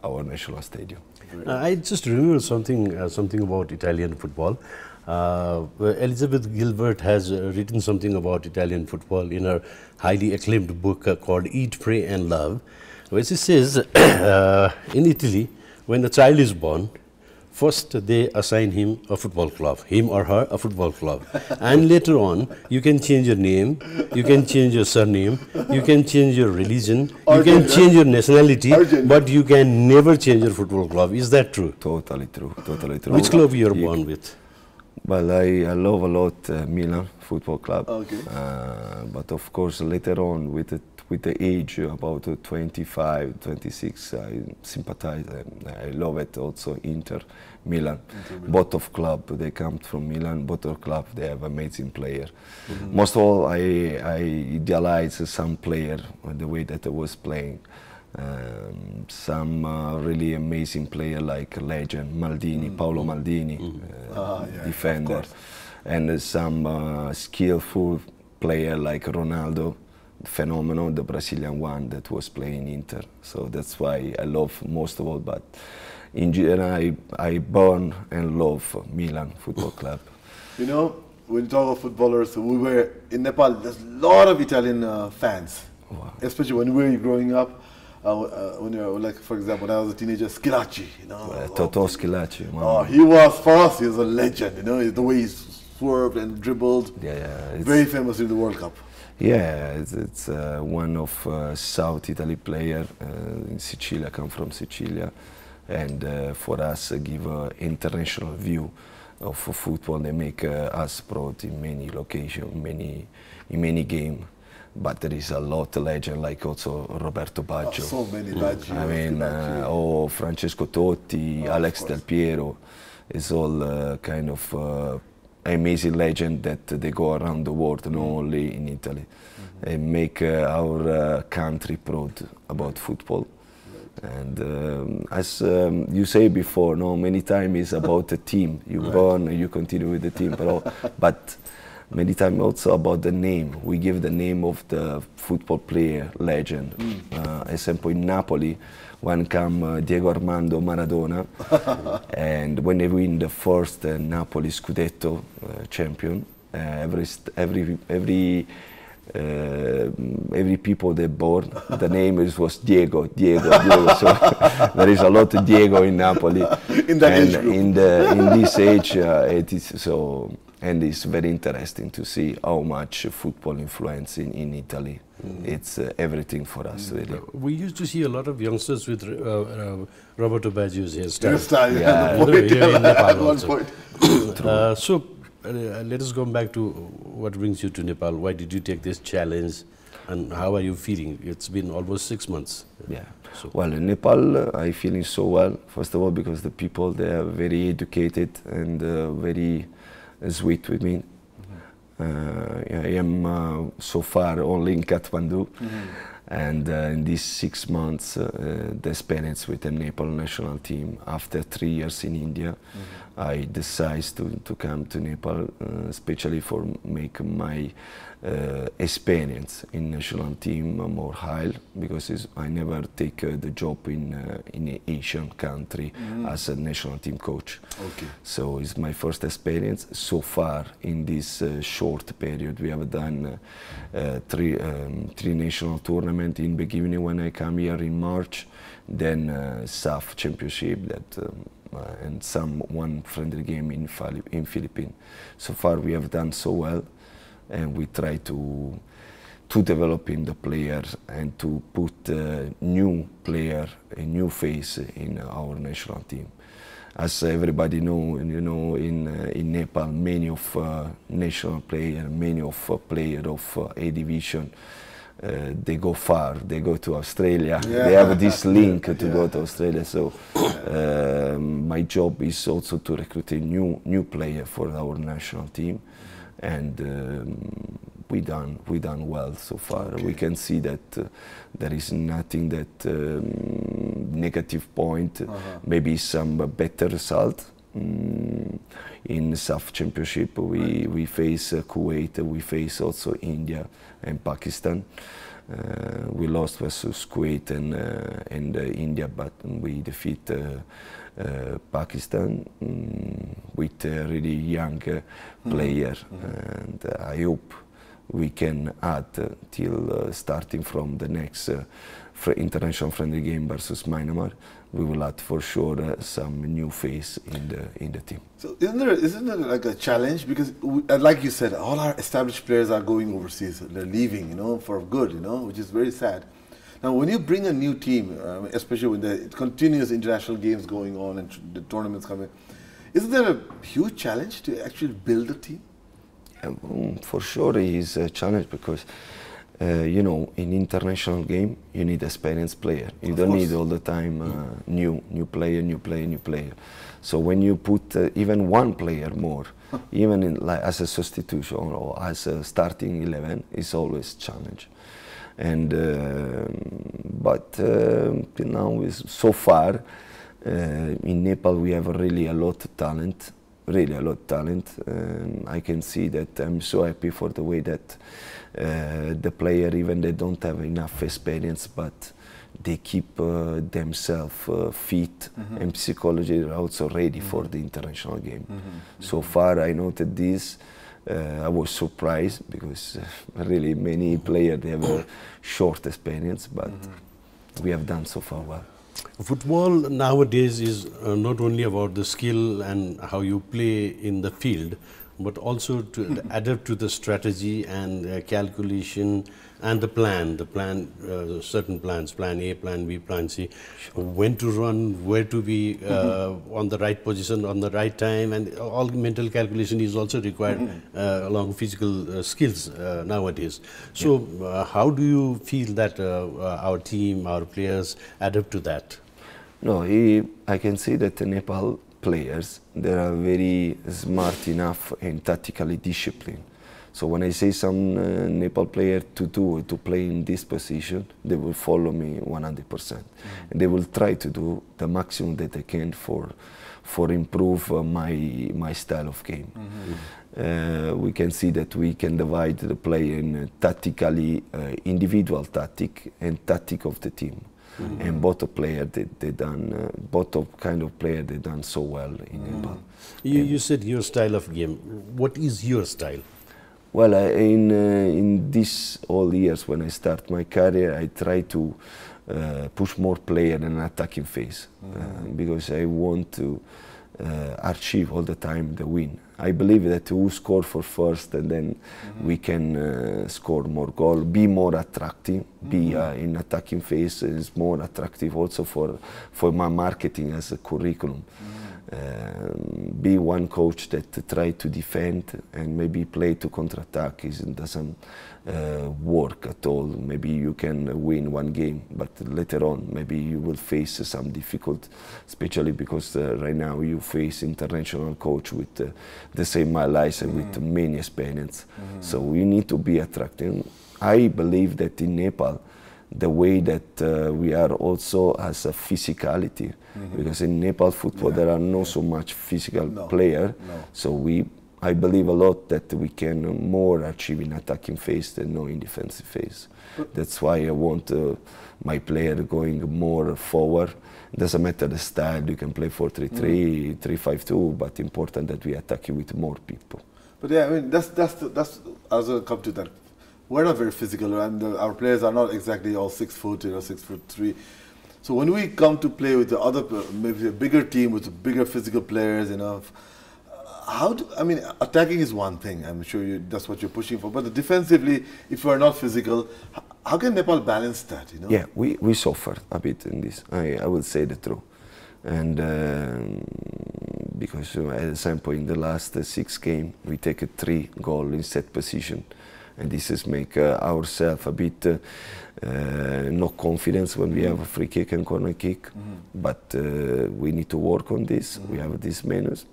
our national stadium. I just remember something about Italian football. Elizabeth Gilbert has written something about Italian football in her highly acclaimed book called Eat, Pray and Love, where she says in Italy, when a child is born, first they assign him a football club, him or her a football club. And later on, you can change your name, you can change your surname, you can change your religion, you can change your nationality, but you can never change your football club. Is that true? Totally true, totally true. Which club you are born with? Well, I love a lot Milan Football Club. Okay. But of course, later on, with the age, about 25, 26, I sympathize and I love it also Inter Milan. Both of club, they come from Milan, both of club, they have amazing player. Most of all, I idealize some player, the way that I was playing. Some really amazing player like legend Maldini, Paolo Maldini, defender, and some skillful player like Ronaldo, phenomenal, the Brazilian one that was playing Inter. So that's why I love most of all. But in general, I born and love Milan Football Club. You know, when you talk about footballers, we were in Nepal. There's a lot of Italian fans, especially when we were growing up. When you're like, for example, when I was a teenager, Schilacci, you know. Toto Schilacci. Oh, he was, for us, he was a legend, you know, the way he swerved and dribbled. Yeah. Very famous in the World Cup. Yeah, it's one of South Italy player in Sicilia, come from Sicilia. And for us, give an international view of football. They make us proud in many locations, in many games. But there is a lot of legend, like also Roberto Baggio. So many Baggio. I mean, Francesco Totti, Alex Del Piero. It's all kind of amazing legend that they go around the world, not only in Italy, and make our country proud about football. And as you say before, no, many times it's about the team. You born, you continue with the team, but many times also about the name. We give the name of the football player legend. Example in Napoli, when come Diego Armando Maradona, and when they win the first Napoli Scudetto champion, every people they born, the name was Diego. So there is a lot of Diego in Napoli. In this age, it is so. And it's very interesting to see how much football influence in Italy. It's everything for us, really. We used to see a lot of youngsters with Roberto Baggio's hairstyle. In Nepal also. So let us go back to what brings you to Nepal. Why did you take this challenge, and how are you feeling? It's been almost 6 months. Yeah. So. Well, in Nepal, I'm feeling so well. First of all, because the people, they are very educated and very sweet with me. I am so far only in Kathmandu, and in these 6 months, the experience with the Nepal national team. After 3 years in India, I decided to come to Nepal, especially for make my experience in national team more high, because I never take the job in an Asian country as a national team coach. Okay. So it's my first experience so far. In this short period, we have done three national tournaments in beginning when I come here in March, then SAF championship that. And one friendly game in Philippines. So far we have done so well, and we try to develop in the players and to put a new player, a new face in our national team. As everybody know, in Nepal, many of national players, many of players of A division they go far. They go to Australia. They have this link to go to Australia. So my job is also to recruit a new player for our national team, and we done well so far. We can see that there is nothing that negative point. Maybe some better result. In SAF Championship, we face Kuwait, we face also India and Pakistan. We lost versus Kuwait and India, but we defeat Pakistan with a really young player, and I hope we can add till starting from the next international friendly game versus Myanmar. We will add for sure some new face in the team. So isn't there like a challenge, because like you said, all our established players are going overseas. They're leaving, for good, which is very sad. Now, when you bring a new team, especially when the continuous international games going on and the tournaments coming, isn't there a huge challenge to actually build a team? For sure, it is a challenge because. In international game, you need experienced player. You don't need all the time new player. So when you put even one player more, even as a substitution or as a starting 11, it's always a challenge. And but till now, so far in Nepal we have really a lot of talent. I can see that. I'm so happy for the way that the player, even they don't have enough experience, but they keep themselves fit and psychology are also ready for the international game. So far, I noted this. I was surprised because really many players, they have a short experience, but we have done so far well. Football nowadays is not only about the skill and how you play in the field, but also to adapt to the strategy and calculation and the plan, certain plans, plan A, plan B, plan C, when to run, where to be on the right position, on the right time, and all mental calculation is also required along physical skills nowadays. So how do you feel that our team, our players adapt to that? No, I can say that the Nepal players, they are very smart enough and tactically disciplined. So when I say some Nepal player to play in this position, they will follow me 100%. And they will try to do the maximum that they can for improve my style of game. We can see that we can divide the play in tactically individual tactic and tactic of the team. And both player they done both kind of player they done so well in Nepal. You said your style of game. What is your style? Well, in these all years when I start my career, I try to push more player in an attacking phase because I want to achieve all the time the win. I believe that who score for first, and then we can score more goal, be more attractive, be in attacking phase is more attractive also for my marketing as a curriculum. Be one coach that try to defend and maybe play to counter-attack doesn't work at all. Maybe you can win one game, but later on maybe you will face some difficult, especially because right now you face international coach with the same license with many experience. So we need to be attractive. I believe that in Nepal, the way that we are also as a physicality, because in Nepal football there are not so much physical player, so I believe a lot that we can more achieve in attacking phase than no in defensive phase. That's why I want my player going more forward. Doesn't matter the style, you can play 4-3-3, 3-5-2, but important that we attack you with more people. But yeah, I mean that's I was going to come to that. We're not very physical, and our players are not exactly all 6'4" or 6'3". So when we come to play with the other, maybe a bigger team with bigger physical players, attacking is one thing. I'm sure that's what you're pushing for. But defensively, if you are not physical, how can Nepal balance that? Yeah, we suffer a bit in this. I will say the truth, and because at example in the last 6 games we take a 3 goal in set position. and this is make ourselves a bit no confidence when we have a free kick and corner kick. But we need to work on this. We have these menus.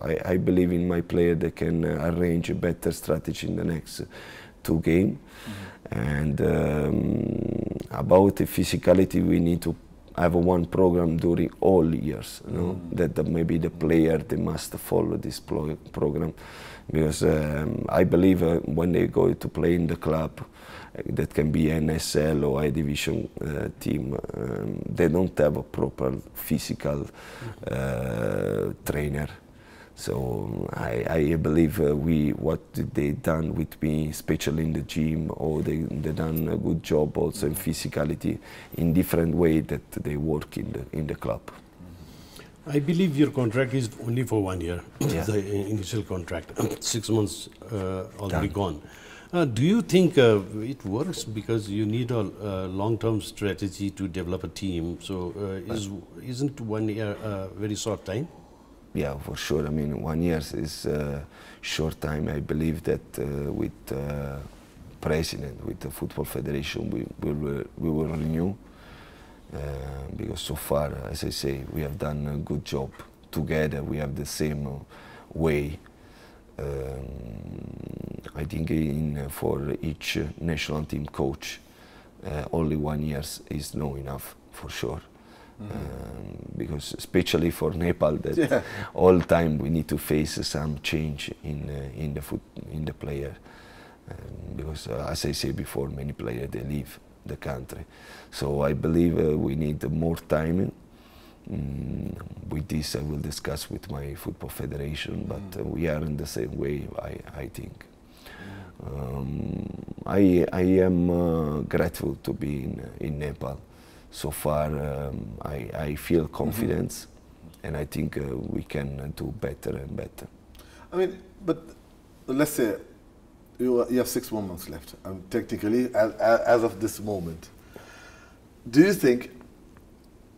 I believe in my player that can arrange a better strategy in the next 2 games. And about the physicality, we need to have one program during all years. You know, that maybe the player they must follow this program, because I believe when they go to play in the club, that can be NSL or I division team, they don't have a proper physical trainer. So I believe what they done with me, especially in the gym, or they done a good job also in physicality, in different way that they work in the club. I believe your contract is only for 1 year, Yeah. the initial contract. 6 months already gone. Do you think it works because you need a long-term strategy to develop a team? So isn't 1 year a very short time? Yeah, for sure. I mean, 1 year is a short time. I believe that with president, with the Football Federation, we will renew. Because so far, as I say, we have done a good job together. We have the same way. I think for each national team coach, only 1 year is not enough, for sure. Because especially for Nepal, that all time we need to face some change in the player. Because as I said before, many players they leave the country. So I believe we need more time. With this I will discuss with my football federation, but we are in the same way, I think. I am grateful to be in Nepal. So far I feel confidence, and I think we can do better and better. I mean, but let's say you have 6 more months left, technically, as of this moment. Do you think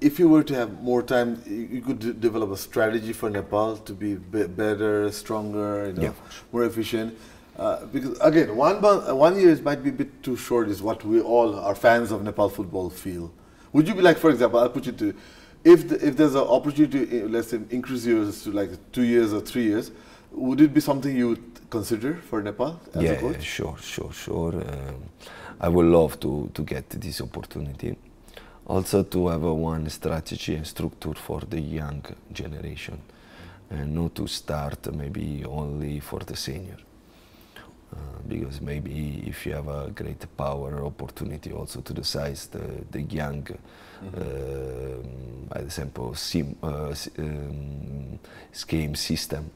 if you were to have more time, you could develop a strategy for Nepal to be better, stronger, more efficient? Because again, 1 year might be a bit too short, is what we all, our fans of Nepal football, feel. Would you be like, for example, I'll put you to, if there's an opportunity to, let's say, increase yours to like 2 years or 3 years, would it be something you would consider for Nepal as a coach? Sure. I would love to get this opportunity. Also to have one strategy and structure for the young generation, and not to start maybe only for the senior. Because maybe if you have a great power opportunity also to decide the young, by example, scheme system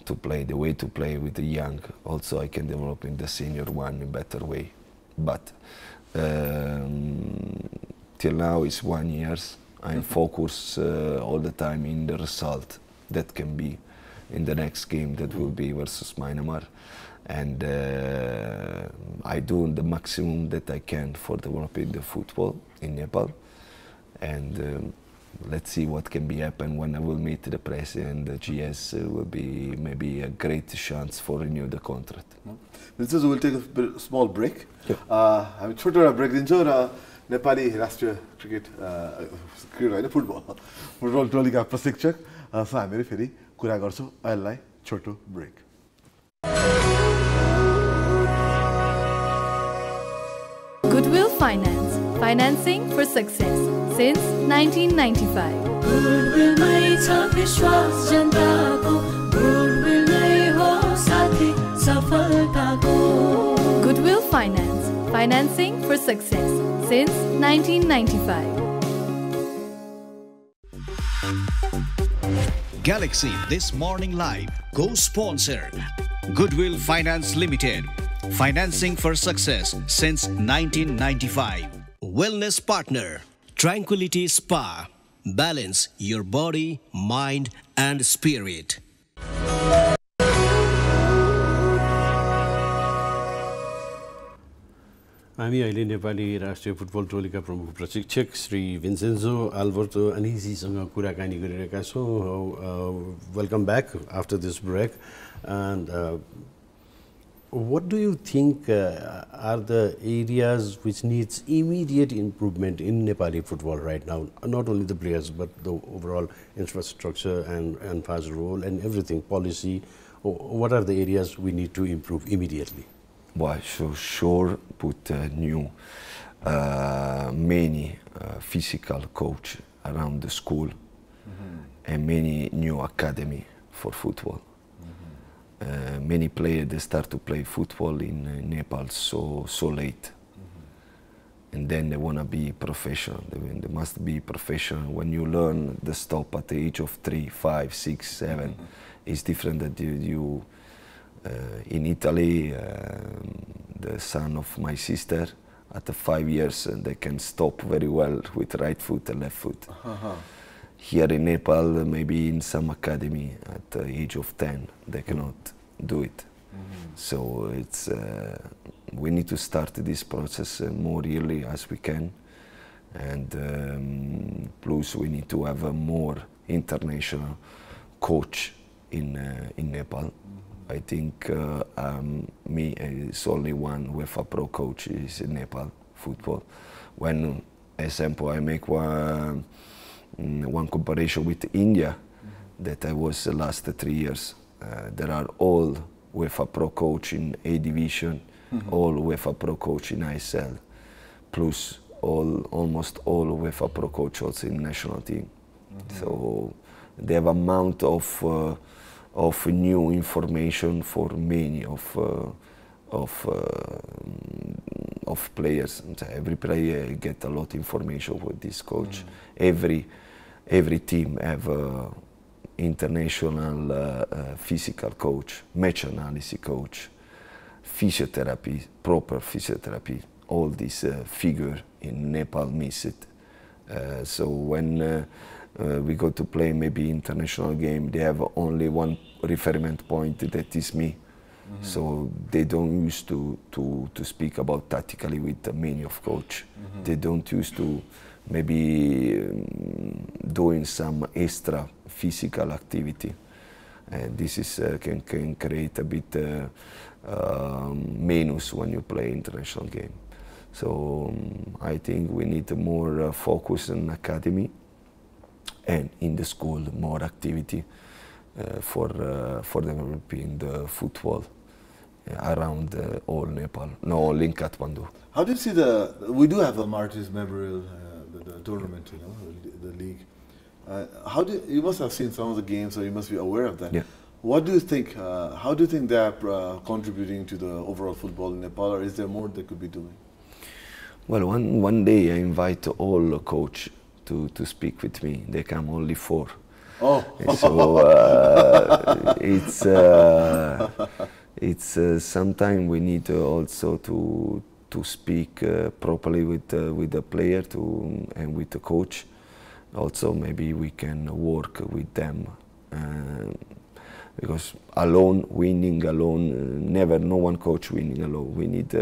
to play, the way to play with the young, also I can develop in the senior one in a better way. But till now it's 1 year. I'm focused all the time in the result that can be in the next game that will be versus Myanmar. And I do the maximum that I can for developing the football in Nepal. And let's see what can be happen when I will meet the president. The GS will be maybe a great chance for renew the contract. This is, we'll take a small break. हामी छोटो brake दिन्छौँ र नेपाली राष्ट्रिय cricket होइन football टोलीका प्रशिक्षक हामीहरू फेरि कुरा गर्छौँ अहिलेलाई छोटो brake. Goodwill Finance, financing for success since 1995. Goodwill mai cha vishwas janta ko, Goodwill mai ho sathi safalta ko. Goodwill Finance, financing for success since 1995. Galaxy This Morning Live co-sponsor Goodwill Finance Limited, financing for success since 1995. Wellness partner Tranquility Spa, balance your body, mind and spirit. हामी अहिले नेपाली राष्ट्रिय football टोलीका प्रमुख प्रशिक्षक Shri भिन्सेन्जो Alberto अनिजीसँग कुराकानी गरिरहेका छौँ. Welcome back after this break. And What do you think are the areas which needs immediate improvement in Nepali football right now? Not only the players, but the overall infrastructure and fast role and everything, policy. What are the areas we need to improve immediately? Well, so sure, put new many physical coach around the school and many new academy for football. Many players they start to play football in Nepal so late, and then they want to be professional. They must be professional. When you learn the stop at the age of 3, 5, 6, 7, it's different that you in Italy. The son of my sister, at the 5 years, they can stop very well with right foot and left foot. Here in Nepal, maybe in some academy at the age of 10, they cannot do it. So it's we need to start this process more early as we can, and plus we need to have a more international coach in Nepal. I think me is only one UEFA Pro coach is in Nepal football. When, example, I make one comparison with India, that I was the last 3 years. There are all UEFA Pro coach in A division, all UEFA Pro coach in ISL, plus almost all UEFA Pro coach also in national team. So they have amount of new information for many of players. Every player get a lot of information with this coach. Every team have international physical coach, match analysis coach, physiotherapy, proper physiotherapy. All this figure in Nepal miss it. So when we go to play maybe international game, they have only one reference point, that is me. So they don't used to speak about tactically with many of coach. They don't used to maybe doing some extra physical activity. This is can create a bit minus when you play international game. So I think we need more focus on academy, and in the school more activity for developing the football around all Nepal, not only in Kathmandu. How do you see we do have a Martyrs Memorial, the tournament, you know, the league. You must have seen some of the games, so you must be aware of that. Yeah. What do you think, how do you think they are contributing to the overall football in Nepal, or is there more they could be doing? Well, one day I invite all the coach to speak with me. They come only 4. Oh. So it's sometimes we need also to speak properly with the player and with the coach. Also, maybe we can work with them because winning alone, never. No one coach winning alone. We need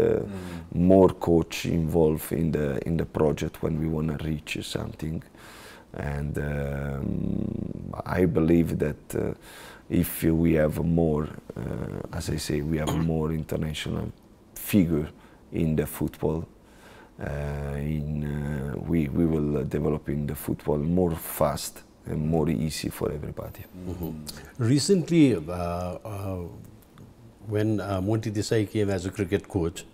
more coach involved in the project when we want to reach something. And I believe that if we have more, as I say, we have more international figure in the football, we will develop in the football more fast and more easy for everybody. Recently, when Monty Desai came as a cricket coach,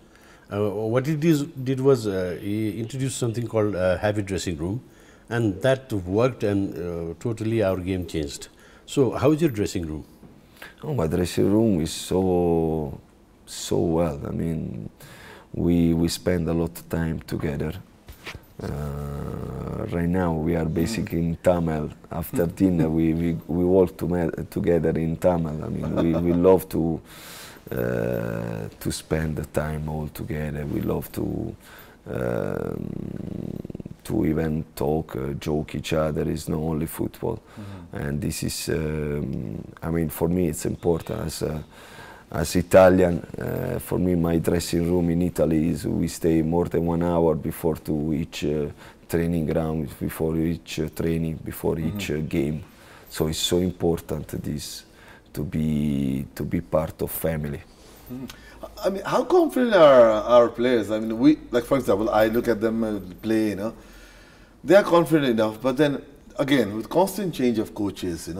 what he did was he introduced something called heavy dressing room, and that worked, and totally our game changed. So how is your dressing room? Oh, my dressing room is so well. I mean, we spend a lot of time together. Right now we are basically in Tamil. After dinner we walk together in Tamil. I mean, we love to spend the time all together. We love to even talk, joke each other. It's not only football. And this is, I mean, for me it's important as Italian. For me, my dressing room in Italy is we stay more than 1 hour before to each training ground, before each training, before each game. So it's so important this to be part of family. I mean, how confident are our players? I mean, like for example, I look at them play, they are confident enough, but then again, with constant change of coaches, I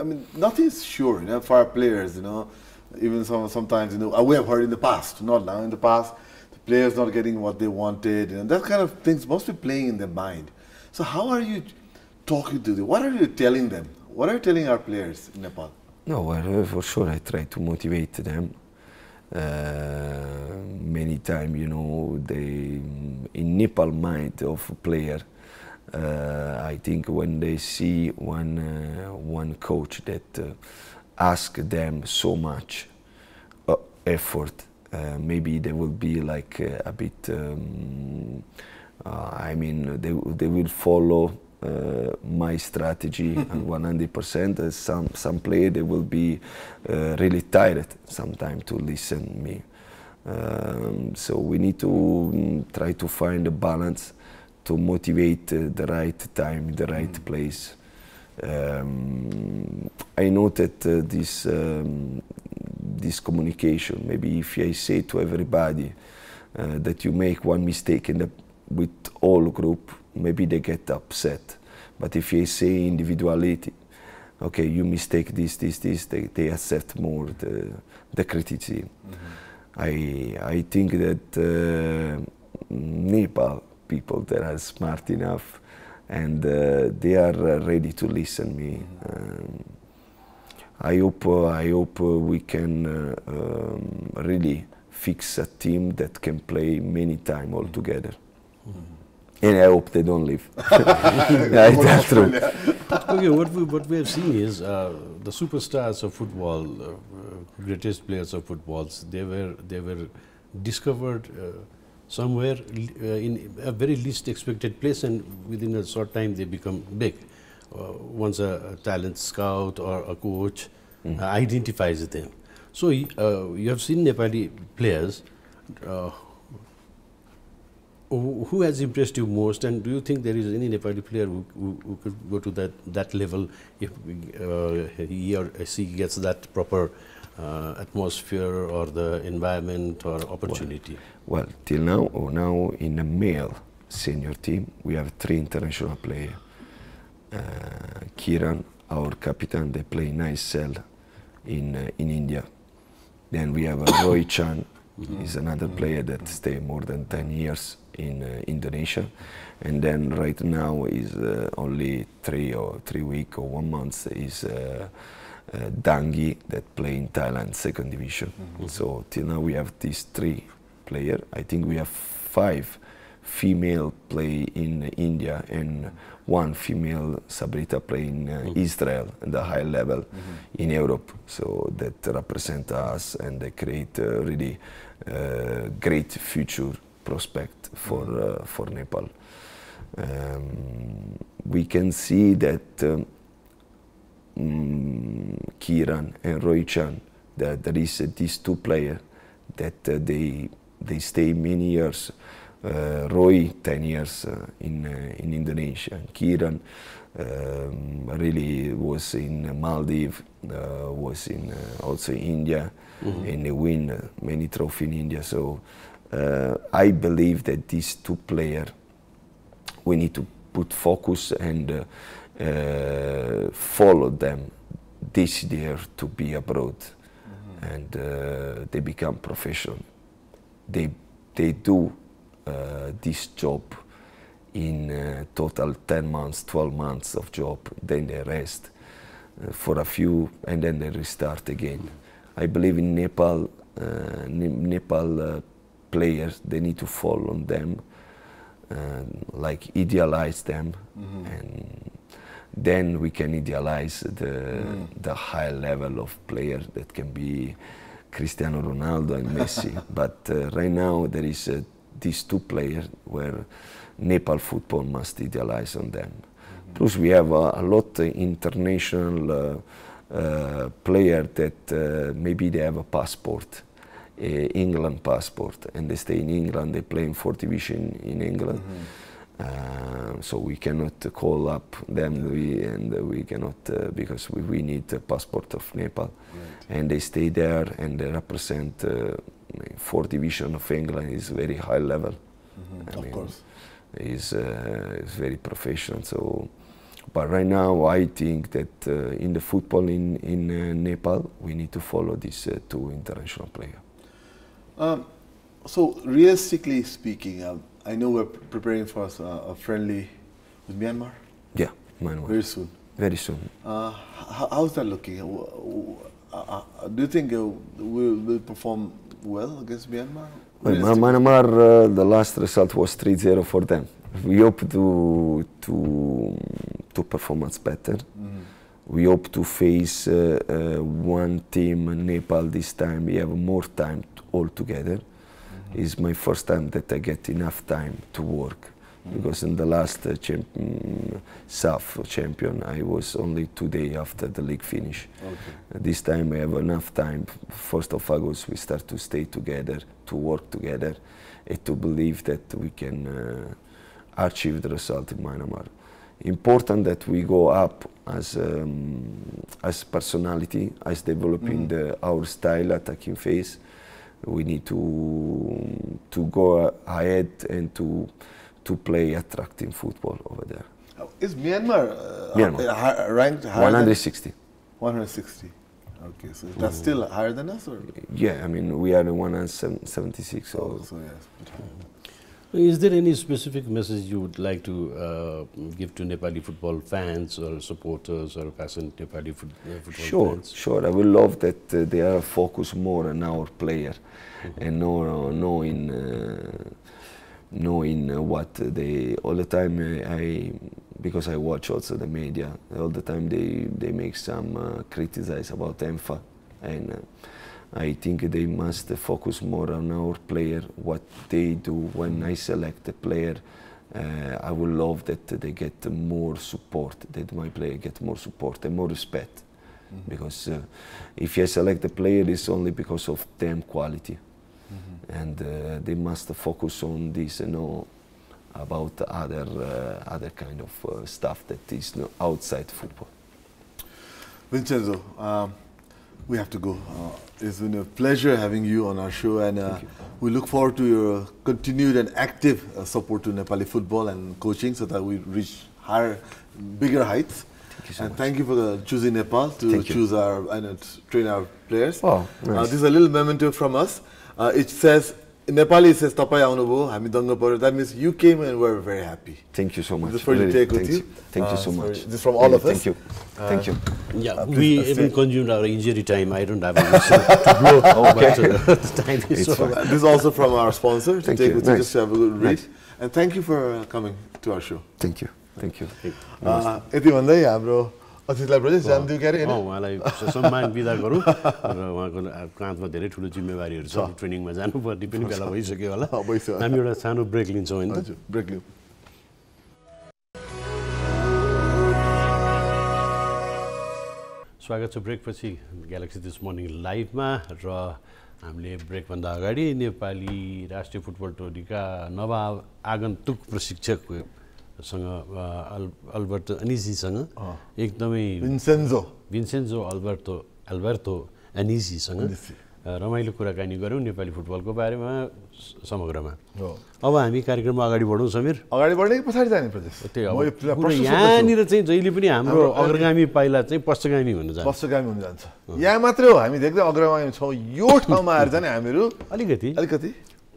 mean, nothing is sure, for our players, even sometimes, we have heard in the past, not now, in the past, the players not getting what they wanted, that kind of things must be playing in their mind. So how are you talking to them? What are you telling them? What are you telling our players in Nepal? No, well, for sure I try to motivate them. Many times, they in Nepal mind of a player, I think when they see one coach that ask them so much effort, maybe they will be like a bit. I mean, they will follow my strategy and 100%. Some player they will be really tired sometimes to listen me. So we need to try to find a balance to motivate the right time, the right place. I know that this communication, maybe if I say to everybody that you make one mistake with all group, maybe they get upset. But if you say individuality, okay, you mistake this, they accept more the criticism. I think that Nepal people that are smart enough and they are ready to listen me. I hope we can really fix a team that can play many times all together. And I hope they don't leave. That's true. Okay, what we have seen is the superstars of football, greatest players of footballs, they were discovered somewhere in a very least expected place, and within a short time they become big. Once a talent scout or a coach identifies them. So you have seen Nepali players. Who has impressed you most, and do you think there is any Nepali player who could go to that level if he or she gets that proper atmosphere or the environment or opportunity? Well, till now in a male senior team we have 3 international players. Kiran, our captain, they play in ISL in India. Then we have Roy Chan. He's another player that stay more than 10 years in Indonesia, and then right now is only 3 weeks or 1 month is Dangi that play in Thailand 2nd division. So till now we have these 3 players. I think we have 5 female play in India and 1 female Sabrita play in Israel at the high level in Europe. So that represent us and they create really great future prospect for Nepal. We can see that Kiran and Roy Chan, that there is these 2 players that they stay many years. Roy 10 years in Indonesia. Kiran really was in Maldives, was in also India, and they win many trophies in India. So I believe that these 2 players, we need to put focus and follow them this year to be abroad, and they become professional. They do this job in total 10 months, 12 months of job, then they rest for a few and then they restart again. I believe in Nepal, players, they need to follow them, like idealize them, and then we can idealize the high level of players that can be Cristiano Ronaldo and Messi. But right now there is these 2 players where Nepal football must idealize on them. Plus we have a lot of international players that maybe they have a passport, England passport, and they stay in England, they play in 4th division in England. So we cannot call up them, we cannot because we need a passport of Nepal, and they stay there and they represent 4th division of England. Is very high level. Of course, is very professional. So, but right now I think that in the football in Nepal we need to follow these 2 international players. So realistically speaking, I know we're preparing for a friendly with Myanmar. Yeah, Myanmar. Very soon. Very soon. How's that looking? Do you think we'll perform well against Myanmar? Well, Myanmar, the last result was 3-0 for them. We hope to perform much better. We hope to face one team, Nepal, this time. We have more time all together. It's my first time that I get enough time to work. Because in the last SAF champion, I was only 2 days after the league finish. This time I have enough time. 1st of August, we start to stay together, to work together, and to believe that we can achieve the result in Myanmar. Important that we go up as personality, as developing our style, attacking phase. We need to go ahead and to play attractive football over there. Is Myanmar, ranked higher 160. 160. Okay, so that's still higher than us, or? Yeah, I mean we are 176. So yes. Is there any specific message you would like to give to Nepali football fans or supporters or passionate Nepali football fans? Sure. I will love that they are focused more on our player and knowing what they all the time. Because I watch also the media all the time, they make some criticize about EMFA, and I think they must focus more on our player, what they do. When I select a player, I would love that they get more support, that my player get more support and more respect. Because if I select a player, it's only because of them quality. And they must focus on this, about other kind of stuff that is outside football. Vincenzo, we have to go. It's been a pleasure having you on our show, and we look forward to your continued and active support to Nepali football and coaching, so that we reach bigger heights. Thank you so much. Thank you for choosing Nepal to choose train our players. Oh, nice. This is a little memento from us. It says, in Nepali it says, "Tapai aunubho, हामी danga paryo." That means you came and we're very happy. Thank you so much. This is for you to take with you. Thank you so much. This is from all of us. Thank you. Thank you. Yeah, we even consumed our injury time. I don't have a whistle to blow. Okay. The time is so. This is also from our sponsor to Thank take you. with you, Nice. just to have a good read. Nice. And thank you for coming to our show. Thank you. Thank you. यति भन्दै हाम्रो अतिथिलाई प्रजेश जान दियो क्यारे हैन? उहाँलाई सम्मान बिदा गरौँ र उहाँको काँधमा धेरै ठुलो जिम्मेवारीहरू छ। ट्रेनिङमा जानुपर्ने पनि बेला भइसक्यो होला। भइसक्यो। हामी एउटा सानो ब्रेक लिन्छौँ हैन त? हजुर, ब्रेक लिऊ। स्वागत छ ब्रेकपछि ग्यालेक्सी दिस मर्निङ लाइभमा, र हामीले ब्रेकभन्दा अगाडि नेपाली राष्ट्रिय फुटबल टोलीका नवआगन्तुक प्रशिक्षकसँग अल्बर्टो अनिसीसँग एकदमै विन्सेन्जो अल्बर्टो अनिसीसँग रमाइलो कुराकानी गऱ्यौँ नेपाली फुटबलको बारेमा समग्रमा। अब हामी कार्यक्रममा अगाडि बढौँ समीर। अगाडि बढ्ने कि पछाडि जाने प्रजेश? त्यही अब यहाँनिर चाहिँ जहिले पनि हाम्रो अग्रगामी पाइला चाहिँ पश्चगामी हुन जान्छ। पश्चगामी हुन जान्छ। यहाँ मात्रै हो हामी देख्दै अग्रगामी छौँ, यो ठाउँमा आएर चाहिँ हामीहरू अलिकति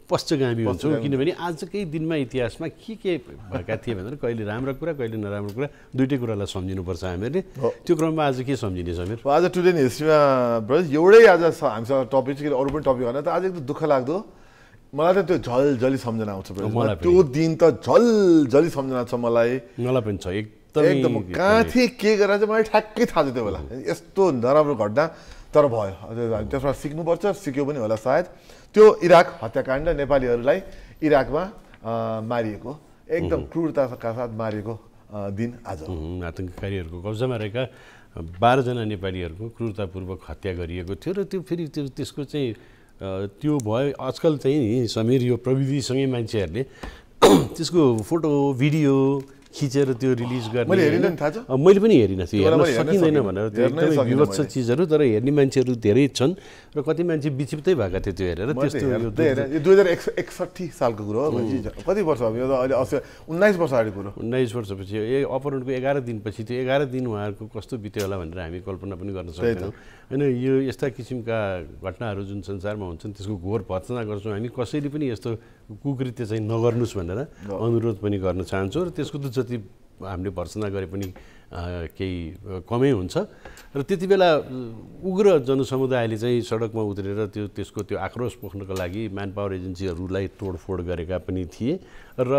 पश्चगामी हुन्छौँ, किनभने आजकै दिनमा इतिहासमा के भएका थिए भनेर कहिले राम्रो कुरा कहिले नराम्रो कुरा दुइटै कुरालाई सम्झिनुपर्छ हामीले। त्यो क्रममा आज के सम्झिने समीर? आज टुडे इन हिस्ट्रीमा एउटै आज हामीसँग टपिक चाहिँ अरू पनि टपिक होइन त, आज एकदम दुःख लाग्दो। मलाई त त्यो झलझली सम्झना आउँछ, त्यो दिन त झलझली सम्झना छ मलाई पनि छ एकदम। कहाँ थिएँ के गरेर चाहिँ मलाई ठ्याक्कै थाहा छ त्यो बेला, यस्तो नराम्रो घटना तर भयो। त्यसमा सिक्नुपर्छ, सिक्यो पनि होला सायद। त्यो इराक हत्याकाण्ड, नेपालीहरूलाई इराकमा मारिएको, एकदम क्रूरताका साथ मारिएको दिन आज। आतङ्ककारीहरूको कब्जामा रहेका 12 जना नेपालीहरूको क्रूरतापूर्वक हत्या गरिएको थियो, र त्यो फेरि त्यसको चाहिँ त्यो भयो। आजकल चाहिँ समीर यो प्रविधिसँगै मान्छेहरूले त्यसको फोटो भिडियो खिचेर त्यो रिलिज गर्ने मैले हेरिनँ नि, थाहा छ? मैले पनि हेरिनँ त्यो हेर्न मलाई हेर्नै सकिँदैन सकिनँ। भनेर त्यो हेर्नै एकदमै सकिनँ विवत्स मैले। चिजहरू तर हेर्ने मान्छेहरू धेरै छन् र कति मान्छे विक्षिप्तै भएका थिए त्यो हेरेर त्यस्तो यो यो 2061 सालको कुरो हो भन्छ। कति वर्ष अब यो त अहिले 19 वर्ष अगाडि कुरो। 19 वर्षपछि अपहरणको 11 दिनपछि त्यो 11 दिन उहाँहरूको कस्तो बित्यो होला भनेर हामी कल्पना पनि गर्न सक्दैनौँ होइन। यो यस्ता किसिमका घटनाहरू जुन संसारमा हुन्छन् त्यसको घोर भर्त्सना गर्छौँ हामी। कसैले पनि यस्तो कुकृत्य चाहिँ नगर्नुहोस् भनेर अनुरोध पनि गर्न चाहन्छौँ र त्यसको त जति हामीले भर्त्सना गरे पनि केही कमै हुन्छ र त्यति बेला उग्र जनसमुदायले चाहिँ सडकमा उत्रेर त्यसको त्यो आक्रोश पोख्नको लागि म्यान पावर एजेन्सीहरूलाई तोडफोड गरेका पनि थिए र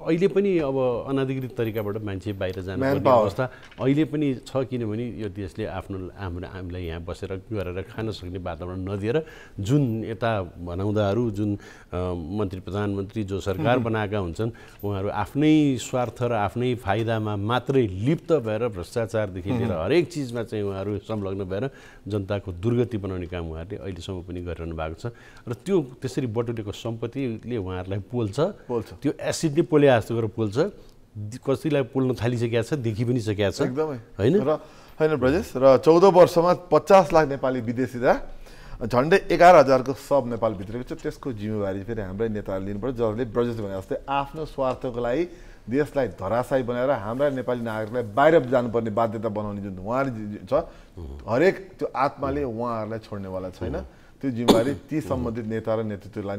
अहिले पनि अब अनाधिकृत तरिकाबाट मान्छे बाहिर जानुपर्ने अवस्था अहिले पनि छ किनभने यो देशले हामीलाई यहाँ बसेर गरेर खान सक्ने वातावरण नदिएर जुन यता भनाउँदाहरू जुन मन्त्री प्रधानमन्त्री जो सरकार बनाएका हुन्छन् उहाँहरू आफ्नै स्वार्थ र आफ्नै फाइदामा मात्रै लिप्त भएर भ्रष्टाचारदेखि लिएर हरेक चिजमा चाहिँ उहाँहरू संलग्न भएर जनताको दुर्गति बनाउने काम उहाँहरूले अहिलेसम्म पनि गरिरहनु भएको छ र त्यो त्यसरी बटुलेको सम्पत्तिले उहाँहरूलाई पोल्छ त्यो एसिडले पोले जस्तो गरेर पोल्छ। कसैलाई पोल्न थालिसकेको छ, देखि पनि सकेको छ एकदमै होइन र होइन ब्रजेश। र 14 वर्षमा 50 लाख नेपाली विदेशी झन्डै 11,000को सब नेपाल भित्रेको छ। त्यसको जिम्मेवारी फेरि हाम्रै नेताहरूले लिनुपर्छ जसले ब्रजेश भने जस्तै आफ्नो स्वार्थको लागि देशलाई धराशायी बनाएर हाम्रा नेपाली नागरिकलाई बाहिर जानुपर्ने बाध्यता बनाउने जुन उहाँले छ हरेक त्यो आत्माले उहाँहरूलाई छोड्नेवाला छैन। त्यो जिम्मेवारी ती सम्बन्धित नेता र नेतृत्वलाई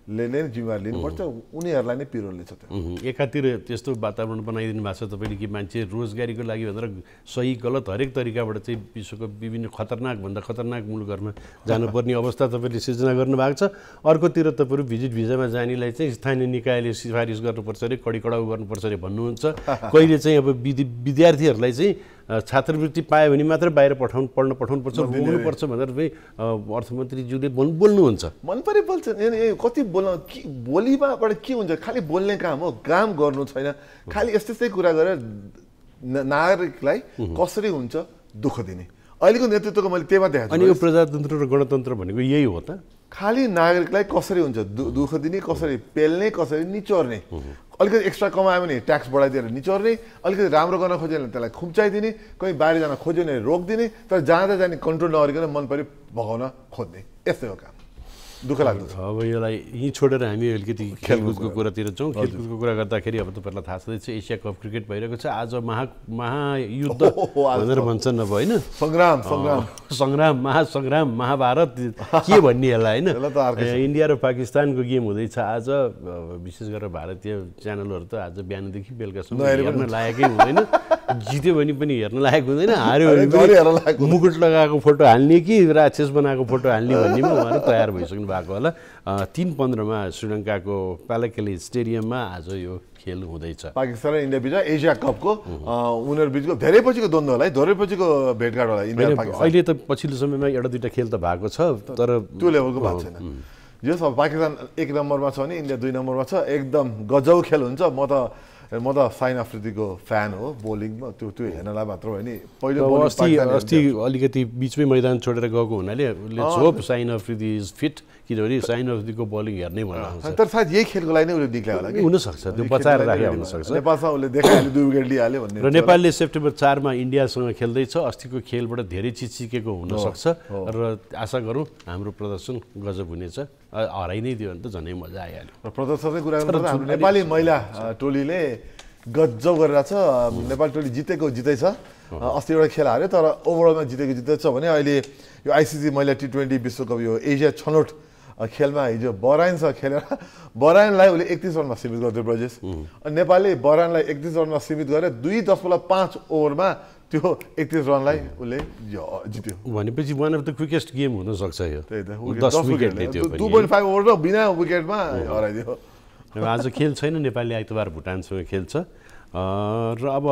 नै जिम्मेवारी लिनुपर्छ। उनीहरूलाई नै पिरोल्ने छ त्यो। एकातिर त्यस्तो वातावरण बनाइदिनु भएको छ तपाईँले कि मान्छे रोजगारीको लागि भनेर सही गलत हरेक तरिकाबाट चाहिँ विश्वको विभिन्न खतरनाकभन्दा खतरनाक मुलुकहरूमा जानुपर्ने अवस्था तपाईँले सिर्जना गर्नुभएको छ। अर्कोतिर तपाईँहरू भिजिट भिजामा जानेलाई चाहिँ स्थानीय निकायले सिफारिस गर्नुपर्छ अरे कडाउ गर्नुपर्छ अरे भन्नुहुन्छ। कहिले चाहिँ अब विद्यार्थीहरूलाई चाहिँ छात्रवृत्ति पायो भने मात्र बाहिर पढ्न पठाउनुपर्छ बोल्नुपर्छ भनेर चाहिँ अर्थमन्त्रीज्यूले बोल्नुहुन्छ। मन परि बोल्छ कति बोलीबाट के हुन्छ खालि बोल्ने काम हो, काम गर्नु छैन। खालि यस्तै कुरा गरेर नागरिकलाई कसरी हुन्छ दुःख दिने अहिलेको नेतृत्वको मैले त्यहीमा देखाएको छु। अनि यो प्रजातन्त्र र गणतन्त्र भनेको यही हो त। खालि नागरिकलाई कसरी हुन्छ दुःख दिने, कसरी पेल्ने, कसरी निचोर्ने। अलिकति एक्स्ट्रा कमायो भने ट्याक्स बढाइदिएर निचोर्ने, अलिकति राम्रो गर्न खोज्यो भने त्यसलाई खुम्चाइदिने, कहीँ बाहिर जान खोज्यो भने रोकिदिने, तर जाँदा जाने कन्ट्रोल नगरिकन मन परि भगाउन खोज्ने। यस्तै हो काम। दुःख लाग्दो छ। अब यसलाई यहीँ छोडेर हामी अलिकति खेलकुदको कुरातिर जाउँ। खेलकुदको कुरा गर्दाखेरि अब तपाईँलाई थाहा छँदैछ एसिया कप क्रिकेट भइरहेको छ। आज महायुद्ध भनेर भन्छन् अब होइन, महासङ्ग्राम महाभारत के भन्ने यसलाई होइन। इन्डिया र पाकिस्तानको गेम हुँदैछ आज। विशेष गरेर भारतीय च्यानलहरू त आज बिहानदेखि बेलुकासम्म हेर्न लायकै हुँदैन। जित्यो भने पनि हेर्न लायक हुँदैन, हार्यो भने मुकुट लगाएको फोटो हाल्ने कि राक्षस बनाएको फोटो हाल्ने भन्नेमा उहाँहरू तयार भइसक्नु भएको होला। 3:15 श्रीलङ्काको पालाकेले स्टेडियममा आज यो खेल हुँदैछ। पाकिस्तान र इन्डिया बिच एसिया कपको उनीहरू बिचको धेरै पछिको द्वन्द्व होला है, धेरै पछिको भेटघाट होला इन्डिया पाकिस्तान। अहिले त पछिल्लो समयमा एउटा दुईटा खेल त भएको छ तर त्यो लेभलको भएको छैन। जो सब पाकिस्तान 1 नम्बरमा छ भने इन्डिया 2 नम्बरमा छ। एकदम गजब खेल हुन्छ। म त साइन अफ्रिदीको फ्यान हो बोलिङमा। त्यो हेर्नलाई मात्र होइन पहिलो अस्ति अलिकति बिचमै मैदान छोडेर गएको हुनाले let's hope Shaheen Afridi is fit, किनभने साइन अफ्रिदीको बोलिङ हेर्नै मन आउँछ। तर सायद यही खेलको लागि नै उसले निक्ल्यो होला कि हुनसक्छ, त्यो बचाएर राखेको हुनसक्छ। नेपालसँग उसले देखाइहाल्यो 2 विकेट लिइहाल्यो भन्ने। र नेपालले सेप्टेम्बर 4 मा इन्डियासँग खेल्दैछ। अस्तिको खेलबाट धेरै चिज सिकेको हुनसक्छ र आशा गरौँ हाम्रो प्रदर्शन गजब हुनेछ। हराइ नै दियो भने त झनै मजा आइहाल्यो। र प्रदर्शनै कुरा गर्नुपर्दा हाम्रो नेपाली महिला टोलीले गजब गरिरहेको छ। नेपाली टोली जितैछ। अस्ति एउटा खेल हार्यो तर ओभरअलमा जितेछ भने अहिले यो आइसिसी महिला T20 विश्वकप यो एसिया छनौट खेलमा हिजो बहराइनसँग खेलेर बहराइनलाई उसले 31 रनमा सीमित गरिदियो ब्रजेश। अनि नेपालले बहराइनलाई 31 रनमा सीमित गरेर 2.5 ओभरमा त्यो 31 रनलाई उसले जित्यो। भनेपछि one of the quickest game हुनसक्छ यो। त्यही त 10 विकेटले त्यो 2.5 ओभरमा बिना विकेटमा हराइदियो। आज खेल छैन। नेपालले आइतबार भुटानसँग खेल्छ। र अब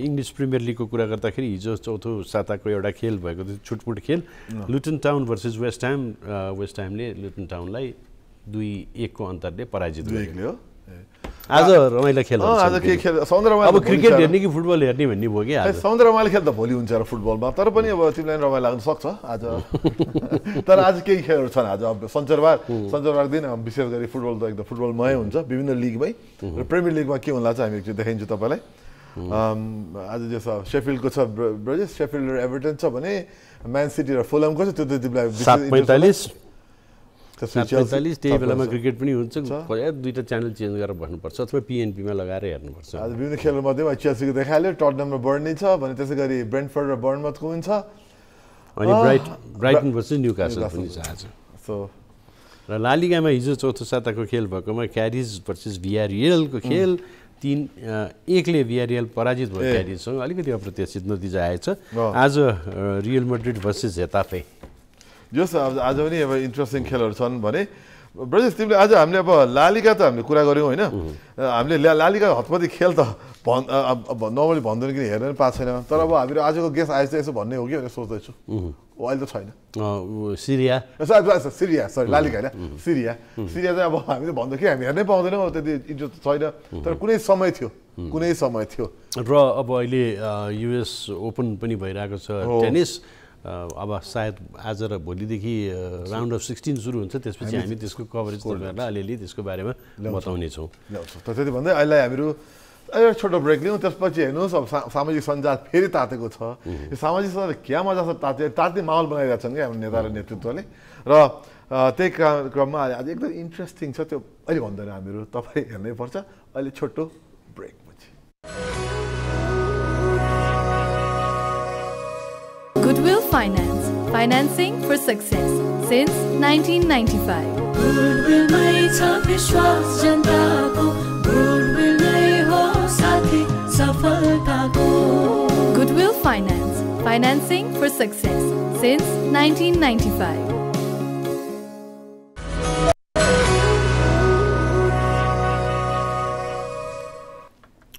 इङ्ग्लिस प्रिमियर लिगको कुरा गर्दाखेरि हिजो चौथो साताको एउटा खेल भएको थियो, छुटपुट खेल। Luton Town versus West Ham. West ह्यामले लुटन टाउनलाई 2-1 को अन्तरले पराजित गर्यो। आज रमाइलो खेल आज के खेल समुद्र रमाइलो अब क्रिकेट हेर्ने कि फुटबल हेर्ने भन्ने भयो कि आज समुद्र रमाइलो खेल त भोलि हुन्छ र फुटबलमा तर पनि अब तिमीलाई रमाइलो लाग्न सक्छ आज तर आज केही खेलहरू छन् आज अब शनिबार दिन विशेष गरी फुटबल त एकदम फुटबलमय हुन्छ विभिन्न लिगमै र प्रिमियर लिगमा के होला चाहिँ हामी एकचोटि देखाइन्छ तपाईँलाई आज जो छ शेफिल्डको छ ब्रजेस शेफिल्ड र एभर्टन छ भने म्यान सिटी र फुलहमको छ त्यो त तिमीलाई 7:45 त्यही बेलामा क्रिकेट पनि हुन्छ दुईटा च्यानल चेन्ज गरेर बस्नुपर्छ अथवा पिएनपीमा लगाएर हेर्नुपर्छ आज विभिन्न खेलहरूमध्येमा चेल्सीको देखाइहाल्यो टटनम र बर्नी छ भने त्यसै गरी ब्रेन्टफोर्ड र बर्नमथको हुन्छ अनि ब्राइटन भर्सेस न्युकासल पनि छ आज र ला लिगामा हिजो चौथो साताको खेल भएकोमा क्यारिज भर्सेस भियारियलको खेल 3-1ले भियारियल पराजित भयो क्यारिजसँग अलिकति अप्रत्याशित नतिजा आएछ आज रियल मैड्रिड भर्सेस हेताफे जस आज पनि अब इन्ट्रेस्टिङ खेलहरू छन् भने ब्रजेश तिमीले आज हामीले अब लालिगा त हामीले कुरा गऱ्यौँ होइन हामीले लालिगा हतपति खेल त नर्मली भन्दैन किन हेर्न पनि पाएको छैन तर अब हामीहरू आजको गेस्ट आएछ यसो भन्ने हो कि भनेर सोच्दैछु अहिले त छैन सिरिया सरी लालिगा होइन सिरिया चाहिँ अब हामीले भन्दा कि हामी हेर्नै पाउँदैनौँ त्यति इन्ट्रेस्ट छैन तर कुनै समय थियो र अब अहिले युएस ओपन पनि भइरहेको छ टेनिस अब सायद आज र भोलिदेखि राउन्ड अफ 16 सुरु हुन्छ त्यसपछि हामी त्यसको कभरेज गरेर अलिअलि त्यसको बारेमा बताउनेछौँ त्यति भन्दै अहिले हामीहरू एउटा छोटो ब्रेक लिउँ त्यसपछि हेर्नुहोस् अब सामाजिक सञ्जाल फेरि तातेको छ यो सामाजिक सञ्जाल क्या मजा छ ताते माहौल बनाइरहेको छन् क्या हाम्रो नेता र नेतृत्वले र त्यही क्रममा आज एकदम इन्ट्रेस्टिङ छ त्यो अहिले भन्दैन हामीहरू तपाईँ हेर्नै पर्छ अहिले छोटो ब्रेक पछि Goodwill Finance, financing for success since 1995. Goodwill mai cha vishwas janta ko, Goodwill mai ho sathi safalta ko. Goodwill Finance, financing for success since 1995.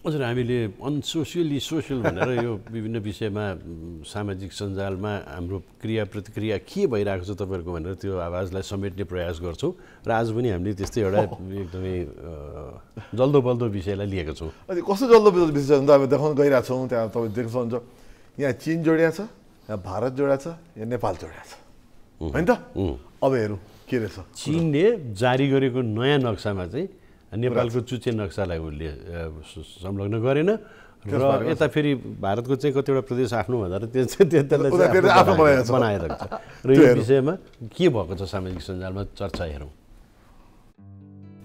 हजुर हामीले सोसियल भनेर यो विभिन्न विषयमा सामाजिक सञ्जालमा हाम्रो क्रिया प्रतिक्रिया के भइरहेको छ तपाईँहरूको भनेर त्यो आवाजलाई समेट्ने प्रयास गर्छौँ र आज पनि हामीले त्यस्तै एउटा एकदमै जल्दो बल्दो विषयलाई लिएका छौँ अनि कस्तो जल्दो बल्दो विषय हुन्छ हामी देखाउन गइरहेको छौँ त्यहाँ तपाईँ देख्न सक्नुहुन्छ यहाँ चीन जोडिया छ यहाँ भारत जोडिया छ यहाँ नेपाल जोडिया छ होइन त अब हेरौँ के रहेछ चीनले जारी गरेको नयाँ नक्सामा चाहिँ नेपालको चुच्चे नक्सालाई उसले संलग्न गरेन र यता फेरि भारतको चाहिँ कतिवटा प्रदेश आफ्नो भनेर त्यसलाई बनाएर र यो विषयमा के भएको छ सामाजिक सञ्जालमा चर्चा हेरौँ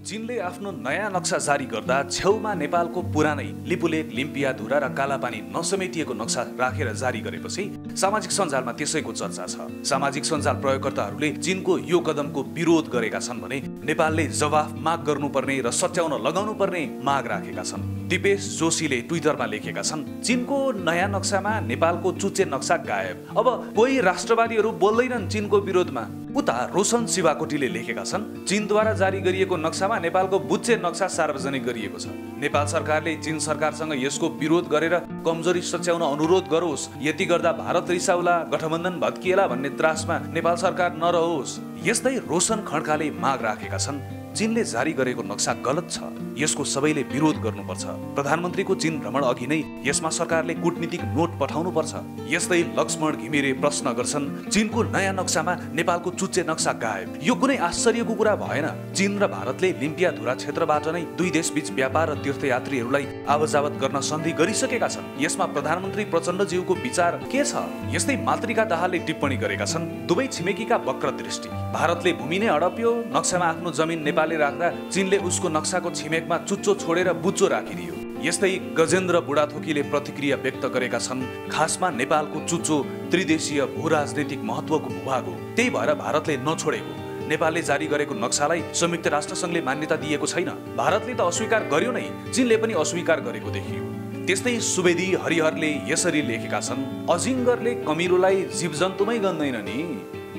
चीनले आफ्नो नयाँ नक्सा जारी गर्दा छेउमा नेपालको पुरानै लिपुलेक लिम्पियाधुरा र कालापानी नसमेटिएको नक्सा राखेर जारी गरेपछि सामाजिक सञ्जालमा त्यसैको चर्चा छ सामाजिक सञ्जाल प्रयोगकर्ताहरूले चीनको यो कदमको विरोध गरेका छन् भने नेपालले जवाफ माग गर्नुपर्ने र सच्याउन लगाउनु पर्ने माग राखेका छन् दिपेश जोशीले ट्विटरमा लेखेका छन् चीनको नयाँ नक्सामा नेपालको चुच्चे नक्सा गायब अब कोही राष्ट्रवादीहरू बोल्दैनन् चीनको विरोधमा उता रोशन शिवाकोटीले लेखेका छन् चीनद्वारा जारी गरिएको नक्सामा नेपालको बुच्चे नक्सा सार्वजनिक गरिएको छ नेपाल सरकारले चीन सरकारसँग यसको विरोध गरेर कमजोरी सच्याउन अनुरोध गरोस् यति गर्दा भारत रिसाउला गठबन्धन भत्किएला भन्ने त्रासमा नेपाल सरकार नरहोस् यस्तै रोशन खड्काले माग राखेका छन् चीनले जारी गरेको नक्सा गलत छ यसको सबैले विरोध गर्नुपर्छ प्रधानमन्त्रीको चीन भ्रमण अघि नै यसमा सरकारले कूटनीतिक नोट पठाउनु पर्छ यस्तै लक्ष्मण घिमिरे प्रश्न गर्छन् चीनको नयाँ नक्सामा नेपालको चुच्चे नक्सा गायब यो कुनै आश्चर्यको कुरा भएन चीन र भारतले लिम्पियाधुरा क्षेत्रबाट नै दुई देशबीच व्यापार र तीर्थयात्रीहरूलाई आवजावत गर्न सन्धि गरिसकेका छन् यसमा प्रधानमन्त्री प्रचण्डज्यूको विचार के छ यस्तै मातृका दाहालले टिप्पणी गरेका छन् दुवै छिमेकीका वक्र दृष्टि भारतले भूमि नै हडप्यो नक्सामा आफ्नो जमिन नेपालले राख्दा चीनले उसको नक्साको छिमेकमा चुच्चो छोडेर बुच्चो राखिदियो यस्तै गजेन्द्र बुढाथोकीले प्रतिक्रिया व्यक्त गरेका छन् खासमा नेपालको चुच्चो त्रिदेशीय भूराजनीतिक महत्वको भूभाग हो त्यही भएर भारतले नछोडेको नेपालले जारी गरेको नक्सालाई संयुक्त राष्ट्रसङ्घले मान्यता दिएको छैन भारतले त अस्वीकार गर्यो नै चीनले पनि अस्वीकार गरेको देखियो त्यस्तै सुवेदी हरिहरले यसरी लेखेका छन् अजिङ्गरले कमिरोलाई जीवजन्तुमै गन्दैन नि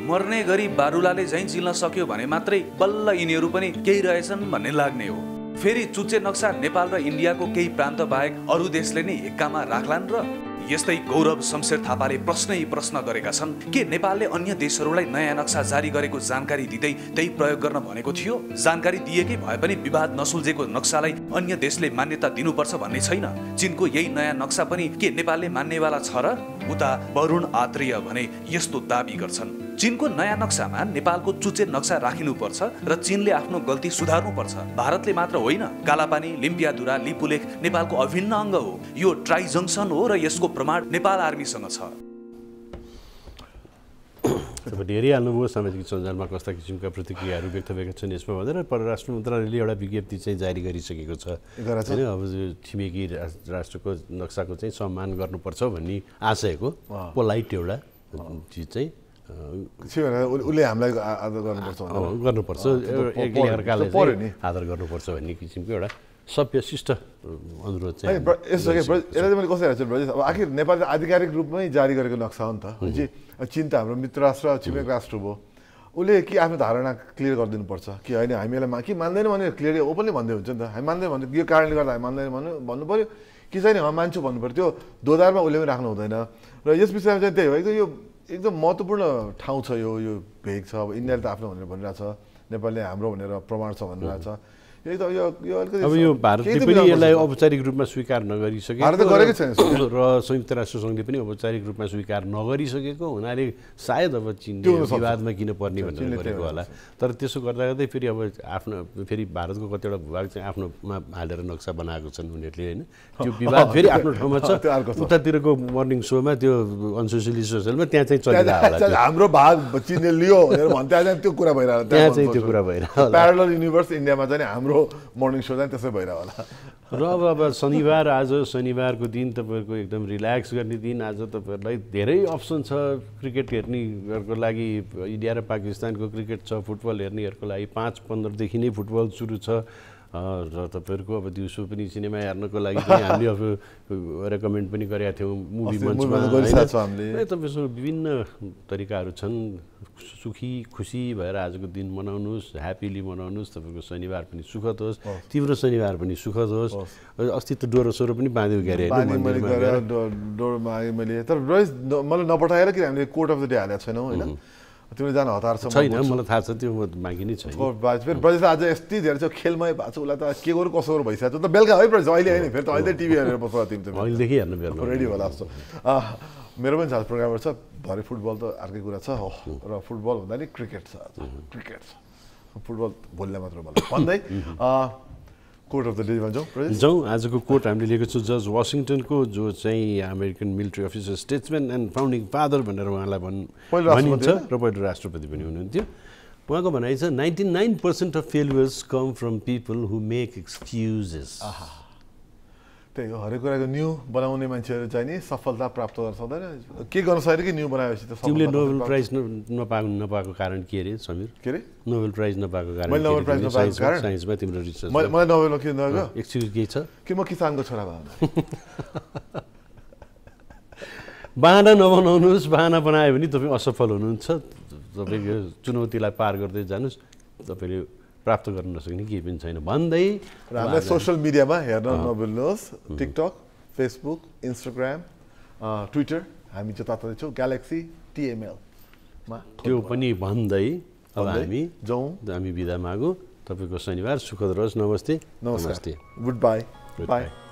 मर्ने गरी बारुलाले झैँ चिल्न सक्यो भने मात्रै बल्ल यिनीहरू पनि केही रहेछन् भन्ने लाग्ने हो फेरि चुच्चे नक्सा नेपाल र इन्डियाको केही प्रान्त बाहेक अरू देशले नै एक्कामा राख्लान् र यस्तै गौरव शमशेर थापाले प्रश्न गरेका छन् के नेपालले अन्य देशहरूलाई नयाँ नक्सा जारी गरेको जानकारी दिँदै त्यही प्रयोग गर्न भनेको थियो? जानकारी दिएकै भए पनि विवाद नसुल्झेको नक्सालाई अन्य देशले मान्यता दिनुपर्छ भन्ने छैन। चीनको यही नयाँ नक्सा पनि के नेपालले मान्नेवाला छ र? उता वरुण आत्रेय भने यस्तो दाबी गर्छन्, चीनको नयाँ नक्सामा नेपालको चुचे नक्सा राखिनुपर्छ र चीनले आफ्नो गल्ती सुधार्नुपर्छ। भारतले मात्र होइन, कालापानी, लिम्पियाधुरा, लिपुलेख नेपालको अभिन्न अङ्ग हो। यो ट्राई जङ्सन हो र यसको प्रमाण नेपाल आर्मीसँग छ। धेरै हाल्नुभयो, सामाजिक सञ्जालमा कस्ता किसिमका प्रतिक्रियाहरू व्यक्त भएका छन् यसमा भनेर परराष्ट्र मन्त्रालयले एउटा विज्ञप्ति चाहिँ जारी गरिसकेको छ होइन। अब छिमेकी राष्ट्रको नक्साको चाहिँ सम्मान गर्नुपर्छ भन्ने आशयको पोलाइट एउटा चिज चाहिँ उसले हामीलाई आदर गर्नुपर्छ, एकले अर्कालाई आदर गर्नुपर्छ भन्ने किसिमको एउटा सभ्य शिष्ट अनुरोध चाहिँ यसो के यसलाई मैले कसरी हेर्छु ब्रजेश, अब आखिर नेपालले आधिकारिक रूपमै जारी गरेको नक्सा हो नि त। चीन त हाम्रो मित्र राष्ट्र छिमेक राष्ट्र भयो, उसले के आफ्नो धारणा क्लियर गरिदिनुपर्छ कि होइन हामीलाई के मान्दैन भने क्लियरली ओपनली भन्दै हुन्छ नि त। हामी मान्दैन भन्दै यो कारणले गर्दा हामी मान्दैन भन्नु पऱ्यो कि छैन मान्छु भन्नु पऱ्यो। त्यो दोधारमा उसले पनि राख्नु हुँदैन। र यस विषयमा चाहिँ त्यही हो, एकदम यो एकदम महत्त्वपूर्ण ठाउँ छ यो भेग छ। अब इन्डियाले त आफ्नो भनेर भनिरहेको छ, नेपालले हाम्रो भनेर प्रमाण छ भनिरहेको छ। अब यो भारतले पनि यसलाई औपचारिक रूपमा स्वीकार नगरिसकेको र संयुक्त राष्ट्र सङ्घले पनि औपचारिक रूपमा स्वीकार नगरिसकेको हुनाले सायद अब चीनले विवादमा किन पर्ने भनेर गरेको होला। तर त्यसो गर्दा गर्दै फेरि अब आफ्नो फेरि भारतको कतिवटा भूभाग चाहिँ आफ्नोमा हालेर नक्सा बनाएको छन् उनीहरूले होइन। त्यो विवाद फेरि आफ्नो ठाउँमा छ। उतातिरको मर्निङ सोमा त्यो अनसोसियली सोसियलमा त्यहाँ चाहिँ चलिरहेको होला, हाम्रो भाग चीनले लियो भनेर भन्दा त्यो कुरा भइरहेको, त्यहाँ चाहिँ त्यो कुरा भइरहेको प्यारलल युनिभर्स इन्डियामा चाहिँ हाम्रो मर्निङ सो चाहिँ त्यसै भइरहेको होला। र अब शनिबार, आज शनिबारको दिन तपाईँहरूको एकदम रिल्याक्स गर्ने दिन। आज तपाईँहरूलाई धेरै अप्सन छ क्रिकेट हेर्नेहरूको लागि। इन्डिया र पाकिस्तानको क्रिकेट छ, फुटबल हेर्नेहरूको लागि 5:15देखि नै फुटबल सुरु छ। र तपाईँहरूको अब दिउँसो पनि सिनेमा हेर्नको लागि पनि हामीले अब रेकमेन्ड पनि गरेका थियौँ मुभी मञ्चमा। तपाईँसँग विभिन्न तरिकाहरू छन्। सुखी खुसी भएर आजको दिन मनाउनुहोस्, ह्याप्पिली मनाउनुहोस्। तपाईँको शनिबार पनि सुखद होस्, तिम्रो शनिबार पनि सुखद होस्। अस्ति त डोरो सोरो पनि बाँध्यो क्यारे डोरोमा मैले, तर मलाई नपठाएर कि हामीले कोर्ट अफ द डे हालेको छैनौँ होइन। तिमीले जान हतार छ छैन, मलाई थाहा छ त्यो बाँकी नै छैन। फेरि ब्रजेश आज यति धेरै छ खेलमय भएको छ, उसलाई त के गरौँ कसो गरौँ भइसकेको छ। त बेलुका है ब्रजेश, अहिले होइन फेरि त अहिले टिभी हेरेर बस्छ तिमी त अहिलेदेखि हेर्नु बेलुका रेडी होला जस्तो। मेरो पनि छ प्रोग्रामहरू छ, भरे फुटबल त अर्कै कुरा छ र फुटबल भन्दा नि क्रिकेट छ। क्रिकेट छ, फुटबल भोलिलाई मात्र मलाई भन्दै कोर्ट अफ द डे जाउँ। आजको कोर्ट हामीले लिएको छु जज वासिङटनको, जो चाहिँ American military officer, statesman and founding father भनेर उहाँलाई भनिन्छ र पहिलो राष्ट्रपति पनि हुनुहुन्थ्यो। उहाँको भनाइ छ 99% of failures come from people who make excuses. त्यही हो, हरेक कुराको न्यू बनाउने मान्छेहरू चाहिँ नि सफलता प्राप्त गर्न सक्दैन। के गर्न सक्यो कि न्यू बनाएपछि त तिमीले नोबेल प्राइज नपाएको कारण के अरे समीर? के अरे नोबेल प्राइज नपाएको कारण? मैले नोबेल प्राइज नपाएको कारण साइन्समा तिम्रो रिसर्च मलाई नोबेलमा किन नगयो? एक्सक्युज के छ कि म किसानको छोरा भएन। बाहना नबनाउनुहोस्, बाहना बनायो भने तपाईँ असफल हुनुहुन्छ। तपाईँको चुनौतीलाई पार गर्दै जानुहोस्, तपाईँले प्राप्त गर्न नसक्ने केही पनि छैन भन्दै र हामीलाई सोसियल मिडियामा हेर्न नभुल्नुहोस्। टिकटक, फेसबुक, इन्स्टाग्राम, ट्विटर हामी चाहिँ तत्कालै छौँ ग्यालेक्सी TML-मा। त्यो पनि भन्दै अब हामी जाउँ, हामी बिदा मागौँ। तपाईँको शनिबार सुखद रहोस्। नमस्ते, नमस्ते, गुड बाई, बाई।